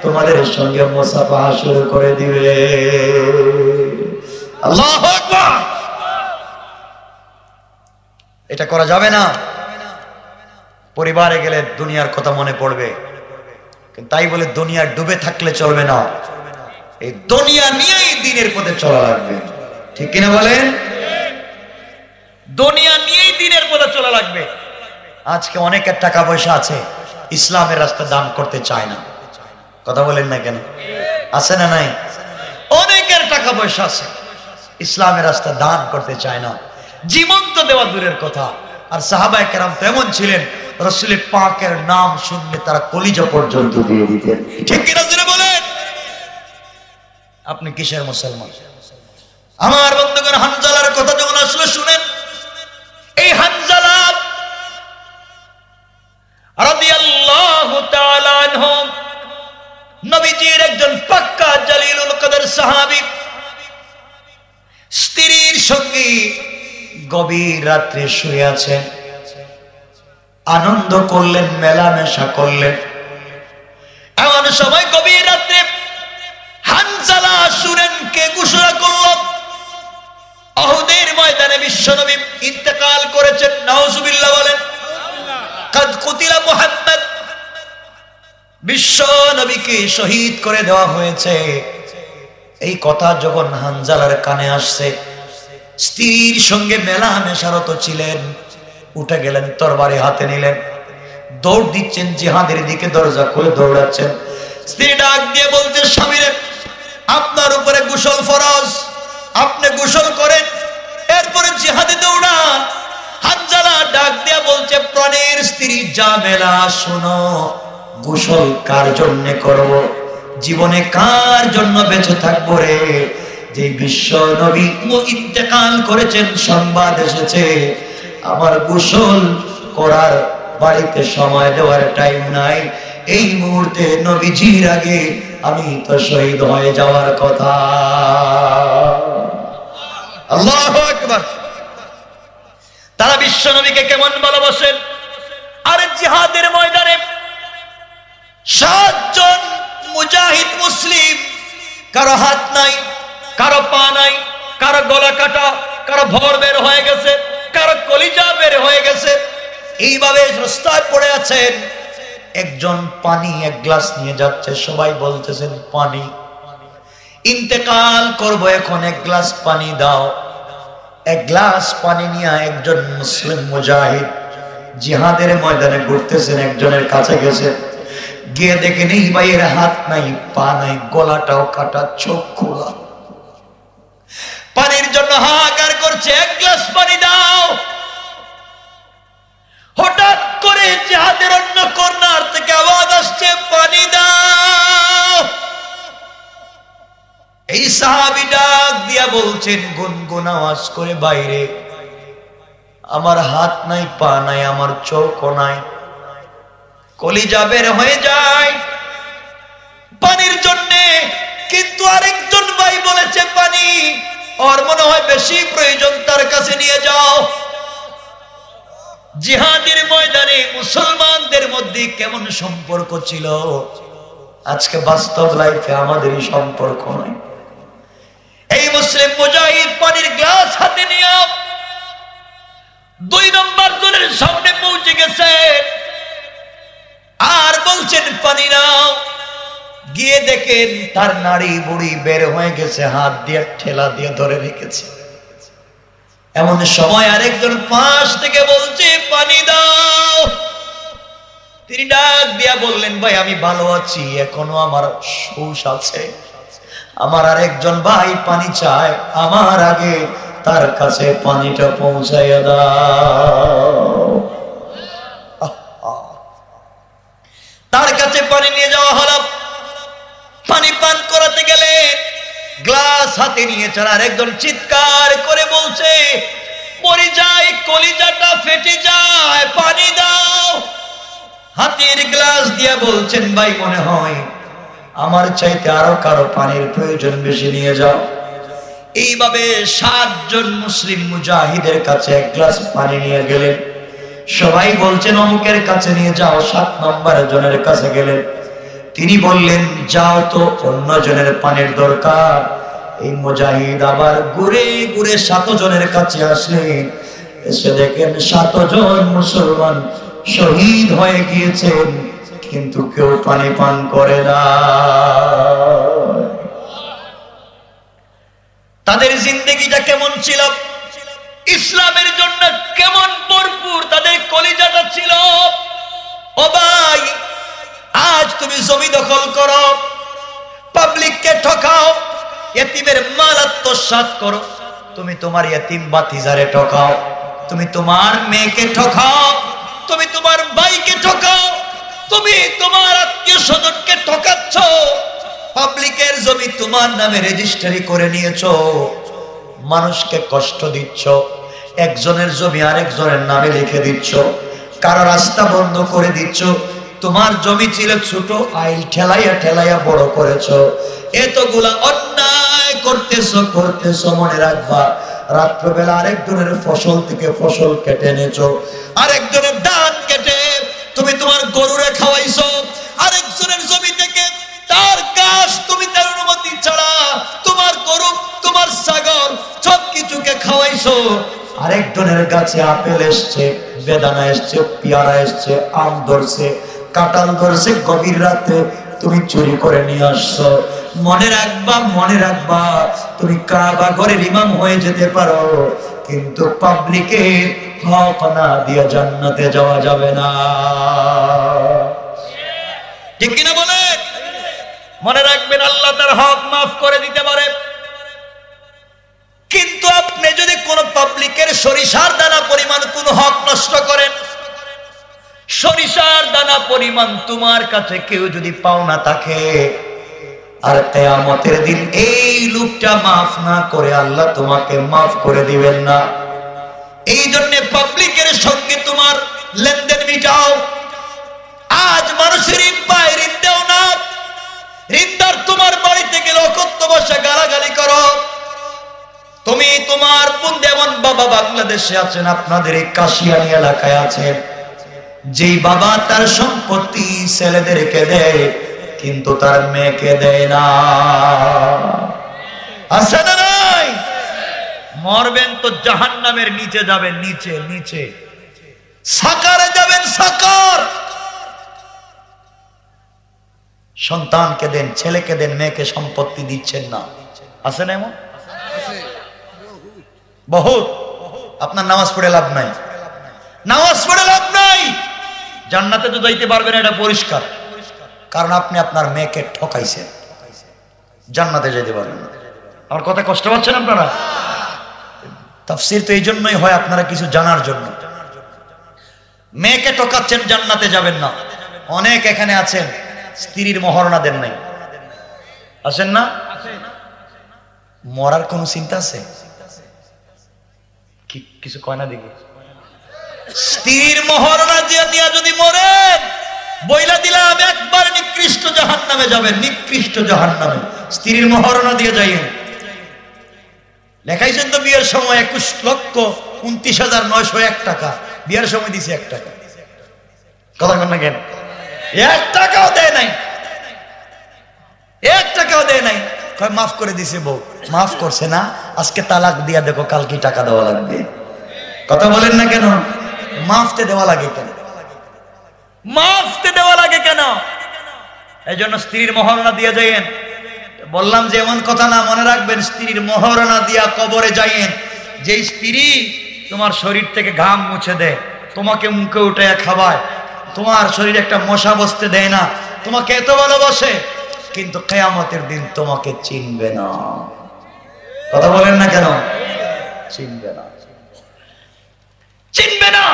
তোমাদের সঙ্গে মুসাফাহা শুরু করে দিবে। আল্লাহু আকবার। এটা করা যাবে না। পরিবারে গেলে দুনিয়ার কথা মনে পড়বে, তাই বলে দুনিয়া ডুবে থাকলে চলবে না। এই দুনিয়া নিয়েই দিনের পথে চলা লাগবে, ঠিক কিনা বলেন? দুনিয়া নিয়েই দিনের পথে চলা লাগবে। আজকে অনেকের টাকা পয়সা আছে, ইসলামের রাস্তা দান করতে চায় না। কথা বলেন না কেন? আছে না নাই? অনেকের টাকা পয়সা আছে, ইসলামের রাস্তা দান করতে চায় না। জীবন তো দেওয়া দূরের কথা। আর সাহাবায়ে কেরাম তো এমন ছিলেন, রাসূল পাকের নাম শুনলে তারা কলিজা পর্যন্ত দিয়ে দিতেন, ঠিক কিনা জোরে বলেন? আপনি কিসের মুসলমান? আমার বন্ধুগণ, হানজালার কথা যখন আসলে শুনেন, এই হানজালা রাদিয়াল্লাহু তাআলা আনহু নবীজির একজন পাক্কা জালিলুল কদর সাহাবী। স্ত্রীর সঙ্গে গভীর রাত্রে শুয়ে আছেন, আনন্দ করলেন, মেলামেশা করলেন। এমন সময় গভীর রাত্রে হানজালা শুনেন কে ঘোষণা করল, উহুদের ময়দানে বিশ্বনবী ইন্তেকাল করেছেন। নাউজুবিল্লাহ বলেন। কাদ কুতিলা মুহাম্মদ, বিশ্ব নবীকে শহীদ করে দেওয়া হয়েছে। এই কথা যখন হানজালার কানে আসছে, স্ত্রীর সঙ্গে মেলামেশারত ছিলেন, উঠে গেলেন, তরবারি হাতে নিলেন, দৌড় দিচ্ছেন জিহাদের দিকে, দরজা খুলে দৌড়াচ্ছেন। স্ত্রী ডাক দিয়ে বলতে, স্বামীরে আপনার উপরে গোসল ফরজ, আপনি গোসল করেন, এরপরে জিহাদে দৌড়ান। হানজালা ডাক দিয়ে বলছে, প্রাণের স্ত্রী জামেলা, শোনো, গোসল কার জন্য করব? জীবনে কার জন্য বেঁচে থাকবো রে? যে বিশ্ব নবী ইন্তেকাল করেছেন, সংবাদ এসেছে, আমার গোসল করার, বাড়িতে সময় দেওয়ার টাইম নাই। এই মুহূর্তে নবীজির আগে আমি তো শহীদ হয়ে যাওয়ার কথা। আল্লাহু আকবার। তারা বিশ্ব নবীকে কেমন ভালোবাসেন। আর জিহাদের ময়দানে 7 জন মুজাহিদ মুসলিম, কারো হাত নাই, কারো পা নাই, কারো গলা কাটা, কারো ভর বের হয়ে গেছে, কারো কলিজা বের হয়ে গেছে, এইভাবে রাস্তায় পড়ে আছেন। একজন পানি এক গ্লাস নিয়ে যাচ্ছে, সবাই বলতেছেন পানি, ইন্তেকাল করব এখন, এক গ্লাস পানি দাও। এক গ্লাস পানি নিয়ে একজন মুসলিম মুজাহিদ জিহাদের ময়দানে ঘুরতেছেন, একজনের কাছে গেছে, গিয়ে দেখেন এই ভাইয়ের হাত নাই, পা নাই, গলাটাও কাটা, চোখ খোলা, পানির জন্য হাহাকার করছে, এক গ্লাস পানি দাও। হঠাৎ করে জিহাদের অন্য কর্নার থেকে আওয়াজ আসছে, পানি দাও। এই সাহাবী ডাক দিয়া বলছেন গুনগুন আওয়াজ করে, বাইরে আমার হাত নাই, পা নাই, আমার চোখও নাই, কলিজা বের হয়ে যায় পানির জন্যে। কিন্তু আরেকজন ভাই বলেছে পানি, ওর মনে হয় বেশি প্রয়োজন, তার কাছে নিয়ে যাও। জিহাদের ময়দানে মুসলমানদের মধ্যে কেমন সম্পর্ক ছিল, আজকে বাস্তব লাইফে আমাদেরই সম্পর্ক নয়। এই মুসলিম মুজাহিদ পানির গ্লাস হাতে নিয়ে 2 নম্বর জনের সামনে পৌঁছে গেছে, আর বলছেন পানি নাও। গিয়ে দেখেন তার নাড়ি বুড়ি বের হয়ে গেছে, হাত দিয়ে ঠেলা দিয়ে ধরে রেখেছে। এমন সময় আরেকজন পাশ থেকে বলছে পানি দাও। তিনি ডাক দিয়া বললেন, ভাই আমি ভালো আছি, এখনো আমার হুঁশ আছে, আমার আরেকজন ভাই পানি চায়, আমার আগে তার কাছে পানিটা পৌঁছাইয়া দাও। তার কাছে পানি নিয়ে যাওয়া হলো। পানি পান করাতে গেলে গ্লাস হাতে নিয়েছেন, আর একজন চিৎকার করে বলছে, মরে যায়, কলিজাটা ফেটে যায়, পানি দাও। হাতের গ্লাস দিয়ে বলছেন, ভাই মনে হয় আমার চাইতে আরো কারো পানির প্রয়োজন, বেশি নিয়ে যাও। এইভাবে 7 জন মুসলিম মুজাহিদের কাছে এক গ্লাস পানি নিয়ে গেলেন। সবাই বলছেন অমুকের কাছে নিয়ে যাও। 7 নম্বর জনের কাছে গেলেন, তিনি বললেন, যাও তো, অন্য জনের পানির দরকার। এই মুজাহিদ আবার ঘুরে ঘুরে 7 জনের কাছে আসলেন, এসে দেখেন 7 জন মুসলমান শহীদ হয়ে গিয়েছেন, কিন্তু কেউ পানি পান করে না। তাদের জিন্দেগিটা কেমন ছিল, ইসলামের জন্য কেমন ভরপুর তাদের কলিজাটা ছিল। ও ভাই, আজ তুমি জমি দখল করো, পাবলিককে ঠকাও, ইতিমের মাল আত্মসাৎ করো, তুমি তোমার ইতিম ভাতিজারে ঠকাও, তুমি তোমার মেয়েকে ঠকাও, তুমি তোমার ভাইকে ঠকাও, তুমি তোমার আত্মীয় স্বজনকে ঠকাচ্ছ, পাবলিকের জমি তোমার নামে রেজিস্ট্রি করে নিয়েছো, মানুষকে কষ্ট দিচ্ছ, একজনের জমি আরেকজনের নামে লিখে দিচ্ছ, কারো রাস্তা বন্ধ করে দিচ্ছ, তোমার জমি ছিল ছোট, আইল ঠেলাইয়া ঠেলাইয়া বড় করেছো, এতগুলা অন্যায় করতেছো। মনে রাখবা, রাত্রবেলা আরেকজনের ফসল থেকে ফসল কেটে এনেছো, আরেকজনের ধান কেটে তুমি তোমার গরুরে খাওয়াইছো, আরেকজনের জমি থেকে তার গাছ তুমি তার অনুমতি ছাড়া তোমার গরু তোমার ছাগল সবকিছুকে খাওয়াইছো, আরেকজনের গাছে আপেল এসছে, বেদানা এসছে, পেয়ারা এসছে, আম ধরছে, কাঁঠাল ধরছে, গভীর রাতে তুমি চুরি করে নিয়ে আসছো। মনে রাখবা তুমি কাবা ঘরের ইমাম হয়ে যেতে পারো, কিন্তু পাবলিকে হক না দিয়ে জান্নাতে যাওয়া যাবে না। ঠিক কিনা বলে? মনে রাখবেন, আল্লাহ তার হক মাফ করে দিতে পারে, কিন্তু আপনি যদি কোন পাবলিকের সরিষার দানা পরিমাণ কোন হক নষ্ট করেন, সরিষার দানা পরিমাণ তোমার কাছে কেউ যদি পাওনা থাকে, আর কিয়ামতের দিন এই লোকটা মাফ না করে আল্লাহ তোমাকে মাফ করে দিবেন না। এই জন্য পাবলিকের সঙ্গে তোমার লেনদেন মিটাও। আজ মানুষের পায়ে ঋণ দেও না, ঋণদার তোমার বাড়িতে গেলে অকথ্য ভাষা গালাগালি করো। তুমি তোমার বন্ধু, এমন বাবা বাংলাদেশে আছেন, আপনাদের এই কাশিয়ানী এলাকায় আছেন, যেই বাবা তার সম্পত্তি ছেলেদেরকে দেয় কিন্তু তার মেয়েকে দেয় না। আছে না নাই? মরবেন তো জাহান্নামের নিচে যাবেন, নিচে সাকারে যাবেন, সাকার। সন্তানকে দেন, ছেলেকে দেন, মেয়েকে সম্পত্তি দিচ্ছেন না। আছে না এমন? বহুত। আপনার নামাজ পড়ে লাভ নাই, নামাজ পড়ে লাভ নাই, জান্নাতে তো যাইতে পারবেন, এটা পরিষ্কার, কারণ আপনি আপনার মেয়েকে ঠকাইছেন, জান্নাতে যেতে পারবেন না। আমার কথা কষ্ট পাচ্ছেন আপনারা? তাফসীর তো এই জন্যই হয়, আপনারা কিছু জানার জন্য। মেয়েকে ঠকাচ্ছেন, জান্নাতে যাবেন না। অনেক এখানে আছেন স্ত্রীর মহরণা দেন নাই, আছেন না? মরার কোন চিন্তা আছে? কিছু কয় না দেখি। স্ত্রীর মহরণা দিয়া যদি মরেন, বইলা দিলাম একবার নিকৃষ্ট জাহান্নামে যাবেন, নিকৃষ্ট জাহান্নামে। স্ত্রীর মহরণা দিয়ে যাইয়েন। লেখাইছেন তো বিয়ের সময় 21,29,901 টাকা, বিয়ের সময় দিছে 1 টাকা। কথা কন না কেন? 1 টাকাও দেয় নাই, 1 টাকাও দেয় নাই। মাফ করে দিছে বউ, মাফ করছে না, আজকে তালাক দিয়া দেখো কাল কি টাকা দেওয়া লাগবে। কথা বলেন না কেন? মাফতে দেওয়া লাগে কেন? মাফতে দেওয়া লাগে কেন? এই জন্য স্ত্রীর মহরণা দিয়ে যাইয়েন। বললাম যে এমন কথা না, মনে রাখবেন, স্ত্রীর মহরণা দিয়া কবরে যাইয়েন। যে স্ত্রী তোমার শরীর থেকে ঘাম মুছে দেয়, তোমাকে মুখে উঠে খাওয়ায়, তোমার শরীরে একটা মশা বসতে দেয় না, তোমাকে এত ভালোবাসে, কিন্তু কিয়ামতের দিন তোমাকে চিনবে না। কথা বলেন না কেন? চিনবে না, চিনবে না।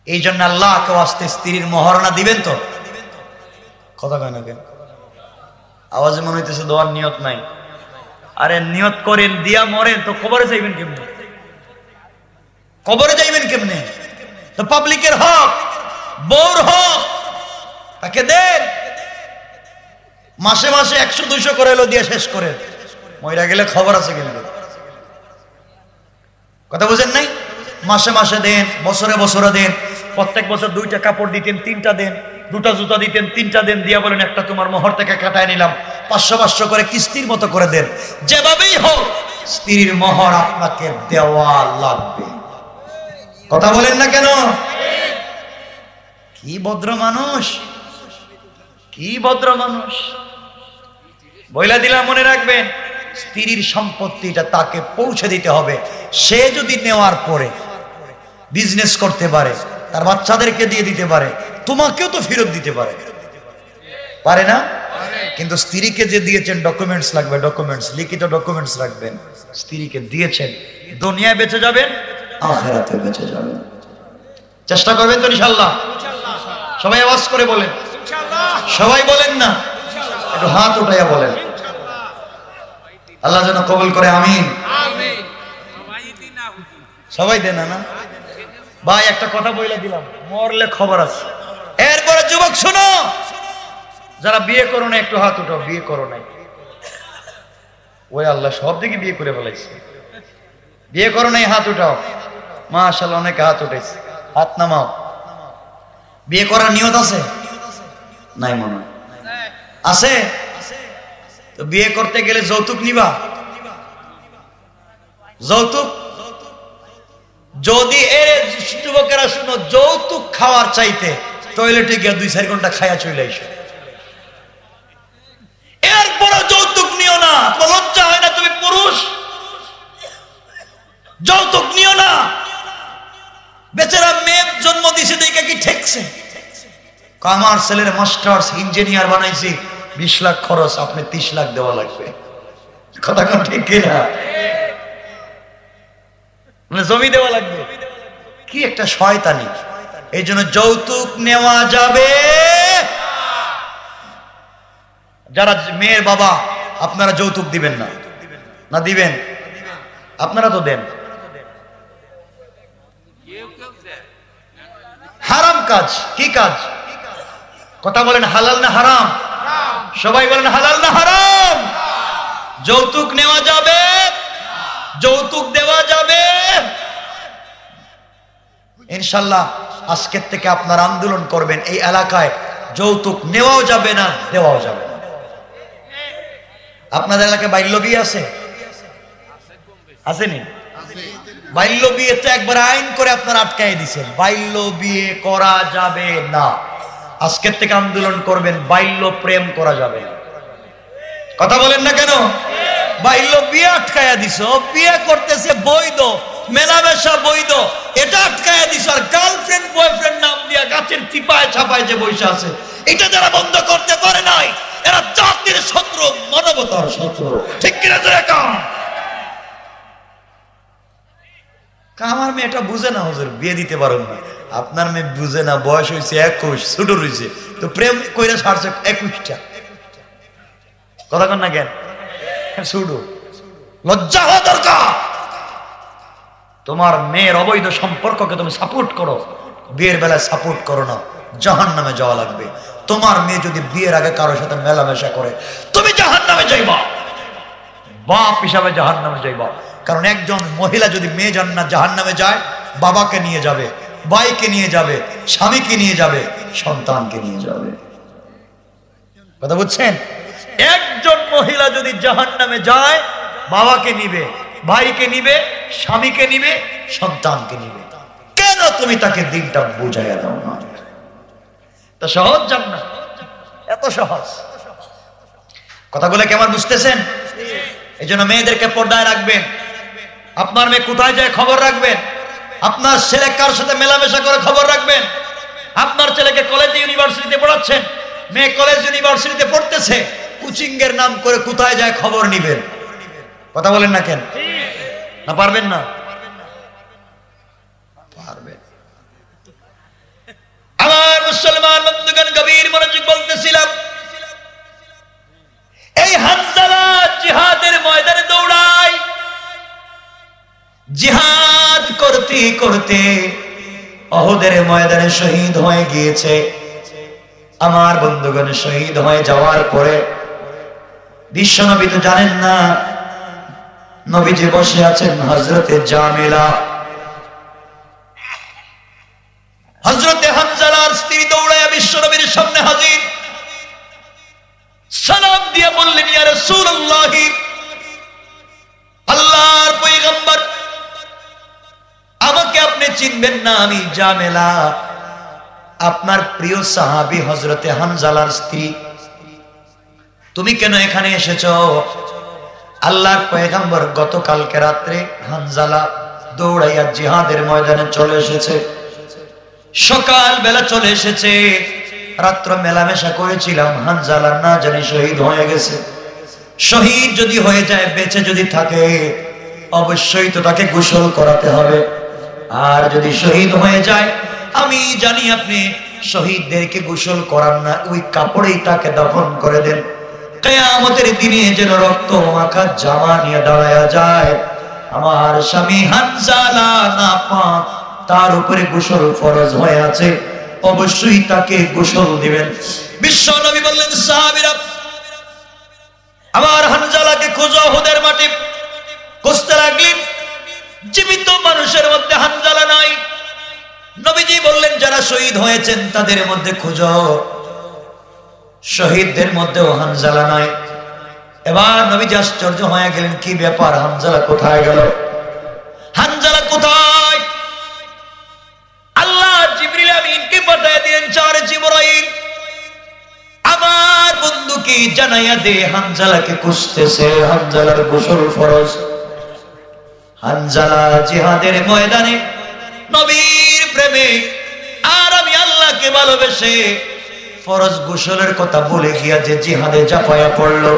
এই জন্য আল্লাহকে ওয়াস্তে স্ত্রীর মহরণা দিবেন তো। কথা কয় না কেন? আওয়াজে মনে হইতেছে দোয়ার নিয়ত নাই। আরে নিয়ত করেন, দিয়া মরেন তো কবরে যাইবেন কেমনে? কবরে যাইবেন কেমনে? তো পাবলিকের হক, বউর হক, তাকে দেন। মাসে মাসে 100-200 করে এলো দিয়ে শেষ করেন, মহিলা গেলে খবর আছে কিন্তু। কথা বুঝেন নাই? মাসে মাসে দেন, বছরে বছরে দেন। প্রত্যেক বছর 2টা কাপড় দিতেন, 3টা দেন, 2টা জুতা দিতেন, 3টা দেন, দিয়া বলেন একটা তোমার মোহর থেকে কাটায় নিলাম, 500 করে কিস্তির মতো করে দেন, যেভাবেই হোক স্ত্রীর মোহর আপনাকে দেওয়া লাগবে। কথা বলেন না কেন? কি ভদ্র মানুষ, কি ভদ্র মানুষ। বইলা দিলাম, মনে রাখবেন, স্ত্রীর সম্পত্তিটা তাকে পৌঁছে দিতে হবে। সে যদি নেওয়ার পরে বিজনেস করতে পারে, তার বাচ্চাদেরকে দিয়ে দিতে পারে, তোমাকেও তো ফেরত দিতে পারে, পারে না? কিন্তু স্ত্রীকে যে দিয়েছেন ডকুমেন্টস লাগবে, ডকুমেন্টস, লিখিত ডকুমেন্টস রাখবেন। স্ত্রীকে দিয়েছেন, দুনিয়ায় বেঁচে যাবেন, আখিরাতে বেঁচে যাবেন। চেষ্টা করবেন তো ইনশাআল্লাহ? সবাই আওয়াজ করে বলেন সবাই বলেন না, একটু হাত উঠাইয়া বলেন। আল্লাহ যেন কবুল করে, আমিন। সবাই দেন না ভাই? একটা কথা বলে দিলাম, মরলে খবর আছে। এরপরে যুবক শোনো, যারা বিয়ে করো না একটু হাত উঠাও। বিয়ে করো নাই, ওই আল্লাহ সব দিকে বিয়ে করে ফেলাইছে। বিয়ে করো নাই, হাত উঠাও। মাশাআল্লাহ, অনেকে হাত উঠাইছে, হাত নামাও। বিয়ে করার নিয়ত আছে? নাই মনে হয়। আছে? তো বিয়ে করতে গেলে যৌতুক নিবা? যৌতুক যদি, যুবকেরা শুনো, যৌতুক খাওয়ার চাইতে টয়লেটে গিয়ে 2-4 ঘন্টা খায়া চলে আইসো। এরপরে যৌতুক নিও না। তোমার লজ্জা হয় না? তুমি পুরুষ, যৌতুক নিও না। বেচারা মেয়ে জন্ম দিছে দেখে কি ঠেকছে? আমার ছেলের মাস্টার্স ইঞ্জিনিয়ার বানাইছি, 20 লাখ খরচ, আপনি 30 লাখ দেওয়া লাগবে। কথা কোন ঠিক কিনা? মানে জমি দেওয়া লাগবে। কি একটা শয়তানি। এই জন্য যৌতুক নেওয়া যাবে। যারা মেয়ের বাবা, আপনারা যৌতুক দিবেন না। না দিবেন? আপনারা তো দেন। হারাম কাজ। কি কাজ? কথা বলেন, হালাল না হারাম? সবাই বলেন হালাল না হারাম? যৌতুক নেওয়া যাবে, যৌতুক দেওয়া যাবে ইনশাআল্লাহ। আজকের থেকে আপনারা আন্দোলন করবেন, এই এলাকায় যৌতুক নেওয়াও যাবে না, দেওয়াও যাবে না। আপনাদের এলাকায় বাল্য বিয়ে আছে? আসেনি? বাল্য বিয়ে তো একবার আইন করে আপনারা আটকাই দিচ্ছেন, বাল্য বিয়ে করা যাবে না। আজকের থেকে আন্দোলন করবেন, বাল্য প্রেম করা যাবে না। কথা বলেন না কেন? বাল্য বিয়ে আটকায়া দিছ, বিয়ে করতেছে বৈধ, মেলামেশা বৈধ, এটা আটকায়া দিছ। আর গার্লফ্রেন্ড বয়ফ্রেন্ড নাম দিয়া গাছের চিপায় ছাপায় যে বসে আছে, এটা যারা বন্ধ করতে পারে নাই, এরা জাতির শত্রু, মানবতার শত্রু। ঠিক কিনা? আমার মেয়েটা বুঝে না হুজুর, বিয়ে দিতে পারেন না। আপনার মেয়ে বুঝে না, বয়স হয়েছে 21, ছোট রয়েছে, তো প্রেম কইরা ছাড়ছে 21টা। কথা কন না কেন? শুধু লজ্জা হওয়া দরকার। তোমার মেয়ের অবৈধ সম্পর্ককে তুমি সাপোর্ট করো, বিয়ের বেলায় সাপোর্ট করো না, জাহান্নামে যাওয়া লাগবে। তোমার মেয়ে যদি বিয়ের আগে কারোর সাথে মেলামেশা করে, তুমি জাহান্নামে যাইবা, বাপ হিসাবে জাহান্নামে যাইবা। কারণ একজন মহিলা যদি মেয়ে জাহান্নামে যায়, বাবাকে নিয়ে যাবে, ভাইকে নিয়ে যাবে, স্বামীকে নিয়ে যাবে, সন্তানকে নিয়ে যাবে। কথা বুঝছেন? একজন মহিলা যদি জাহান্নামে যায়, বাবাকে নিবে, ভাইকে নিবে, স্বামীকে নিবে, সন্তানকে নিবে। কেন তুমি তাকে দিনটা বুঝাইয়া দাও না? তা সহজ জান্নাত, এত সহজ। কথাগুলো কেমন বুঝতেছেন? এই জন্য মেয়েদেরকে পর্দায় রাখবেন। আপনার মেয়ে কোথায় যায় খবর রাখবেন। আপনার ছেলে কার সাথে মেলামেশা করে খবর রাখবেন। আপনার ছেলেকে কলেজে ইউনিভার্সিটিতে পড়াচ্ছেন, মেয়ে কলেজ ইউনিভার্সিটিতে পড়তেছে, কোচিং এর নাম করে কোথায় যায় খবর নিবেন। কথা বলেন না কেন? না পারবেন না? পারবেন। আমার মুসলমান বন্ধুগণ, গভীর মনোযোগ বলতেছিলাম, এই হানজালা জিহাদের ময়দানে দৌড়ায়, জিহাদ করতে করতে উহুদের ময়দানে শহীদ হয়ে গিয়েছে। আমার বন্ধুগণ, শহীদ হয়ে যাওয়ার পরে বিশ্বনবী তো জানেন না, নবীজি বসে আছেন হযরতে জামিলা। হযরতে হানজালার স্ত্রী দৌড়ায় বিশ্বনবীর সামনে হাজির, সালাম দিয়ে বললেন, চিনবেন না, আমি জামেলা, আপনার প্রিয় সাহাবী হযরতে হানজালার স্ত্রী। তুমি কেন এখানে এসেছো? আল্লাহর পয়গম্বর গতকালকে রাত্রে হানজালা দৌড়াইয়া জিহাদের ময়দানে চলে এসেছে, সকাল বেলা চলে এসেছে। রাত্র মেলামেশা করেছিলাম, হানজালা না জানি শহীদ হয়ে গেছে। শহীদ যদি হয়ে যায়, বেঁচে যদি থাকে, অবশ্যই তো তাকে গোসল করাতে হবে। আর যদি শহীদ হয়ে যায়, আমি জানি আপনি শহীদদেরকে গোসল করান না, ওই কাপড়েই তাকে দাফন করে দেন। কিয়ামতের দিনে যেন রক্ত মাখা জামা নিয়ে দাঁড়ায়া যায়। আমার স্বামী হানজালা নাপাক, তার উপরে গোসল ফরজ হয়ে আছে, অবশ্যই তাকে গোসল দিবেন। বিশ্ব নবী বললেন, সাহাবীরা আমার হানজালাকে খোঁজো, উহুদের মাটি খুঁজতে লাগলেন। জীবিত মানুষের মধ্যে হানজালা নাই। নবীজি বললেন, যারা শহীদ হয়েছেন তাদের মধ্যে খোঁজো, শহীদদের মধ্যেও হানজালা নাই। এবার নবীজি আশ্চর্য হয়ে গেলেন, কি ব্যাপার, হানজালা কোথায় গেল? হানজালা কোথায়? আল্লাহ জিবরিল আমিনকে পাঠিয়ে দিলেন, চারে জিবরাইল আমার বন্ধুকে জানাইয়া দে হানজালাকে খুঁজতেছে, হানজালার গোসল ফরজ। হানজালা জিহাদের ময়দানে নবীর প্রেমে আর আমি আল্লাহকে ভালোবেসে ফরজ গোসলের কথা বলে গিয়া যে জিহাদে ঝাঁপায়া পড়লো।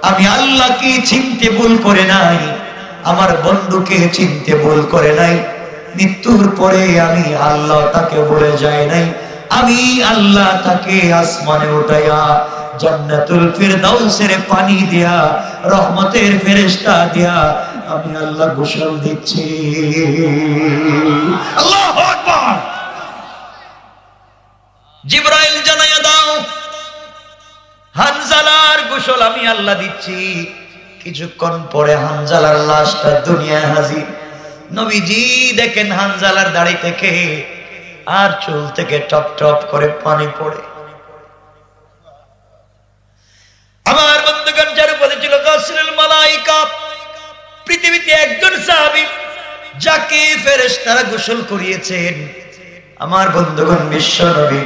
আমি আল্লাহকে চিনতে ভুল করে নাই, আমার বন্ধুকে চিনতে ভুল করে নাই। মৃত্যুর পরে আমি আল্লাহ তাকে ভুলে যায় নাই। আমি আল্লাহ তাকে আসমানে উঠাইয়া জান্নাতুল ফিরদাউসের পানি দিয়া, রহমতের ফেরেশতা দিয়া আমি আল্লাহ গোসল দিচ্ছি। আল্লাহু আকবার। জিবরাইল জানাইয়া দাও, হানজালার গোসল আমি আল্লাহ দিচ্ছি। কিছুক্ষণ পরে হানজালার লাশটা দুনিয়ায় হাজির। নবীজি দেখেন হানজালার দাড়ি থেকে আর চুল থেকে টপ টপ করে পানি পড়ে। আমার বন্ধুগণ, যার উপরে ছিল গাসিলুল মালাইকা, পৃথিবীতে একজন সাহাবী যাকে ফেরেশতারা গোসল করিয়েছেন। আমার বন্ধুগণ, বিশ্ব নবী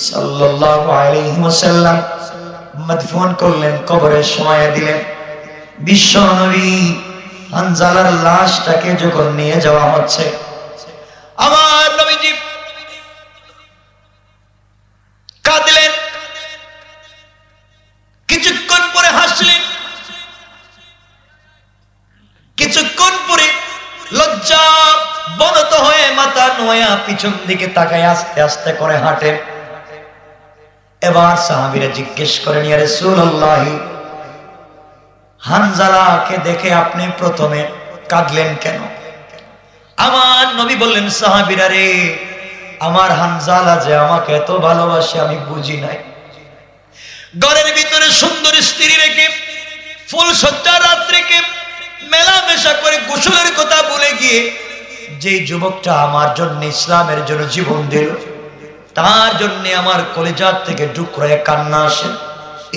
সাল্লাল্লাহু আলাইহি ওয়াসাল্লাম মদফুন করলেন, কবরে শোয়া দিলেন। বিশ্ব নবী হানজালার লাশটাকে যখন নিয়ে যাওয়া হচ্ছে, আমার নবীজি কাঁদলেন, কিছুক্ষণ পরে হাসলেন, কিছুক্ষণ পরে লজ্জা বনত হয়ে মাথা নোয়া পিছন দিকে তাকায় আস্তে আস্তে করে হাঁটেন। এবার সাহাবীরা জিজ্ঞেস করেন, ইয়া রাসূলুল্লাহ, হানজালাকে দেখে আপনি প্রথমে কাঁদলেন কেন? আমার নবী বললেন, সাহাবীরা রে, আমার হানজালা যে আমাকে এত ভালোবাসে আমি বুঝি নাই। ঘরের ভিতরে সুন্দর স্ত্রী রেখে, ফুল সজ্জা রাত রেখে, মেলামেশা করে গোসলের কথা ভুলে গিয়ে যে যুবকটা আমার জন্য, ইসলামের জন্য জীবন দিল, তার জন্য আমার কলিজার থেকে টুকরায় কান্না আসে।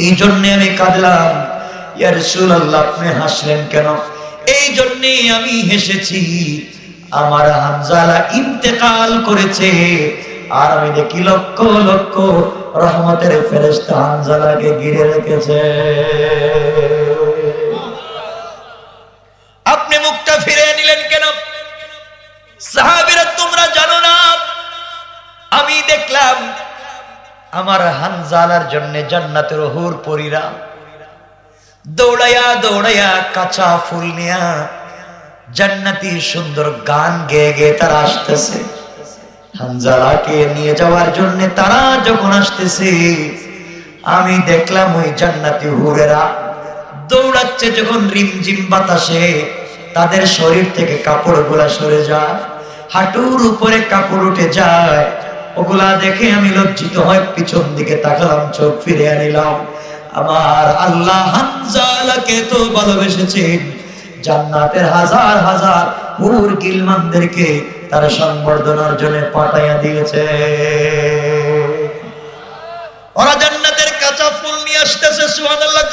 এই জন্য আমি কাঁদলাম। ইয়া রাসূলুল্লাহ, আপনি হাসলেন কেন? এই জন্যে আমি হেসেছি, আমার হানজালা ইন্তেকাল করেছে, আর আমি দেখি লক্ষ লক্ষ রহমতের ফেরেশতা হানজালাকে ঘিরে রেখেছে। আপনি মুখটা ফিরে নিলেন কেন? সাহাবীরা, তোমরা জানো না, আমি দেখলাম আমার হানজালার জন্য জান্নাতের হুর পরীরা দৌড়াইয়া দৌড়াইয়া কাঁচা ফুল নিয়া জান্নাতি সুন্দর গান গেয়ে গেয়ে তারা আসতেছে। হানজালাকে নিয়ে যাওয়ার জন্য তারা যখন আসতেছে, আমি দেখলাম ওই জান্নাতি হুরেরা দৌড়াচ্ছে। যখন রিমঝিম বাতাসে তাদের শরীর থেকে কাপড়গুলা সরে যায়, হাঁটুর উপরে কাপড় উঠে যায়, ওগুলা দেখে আমি লজ্জিত হয়ে পিছন দিকে তাকালাম, চোখ ফিরে আনিলাম। আমার আল্লাহ হানজালাকে তো ভালোবেসেছেন, জান্নাতের হাজার হাজার হুর গিলমানদেরকে তার সংবর্ধনার জন্য পাঠাইয়া দিয়েছে। ওরা জান্নাতের কাঁচা ফুল নিয়ে আসতেছে, সুবহানাল্লাহ।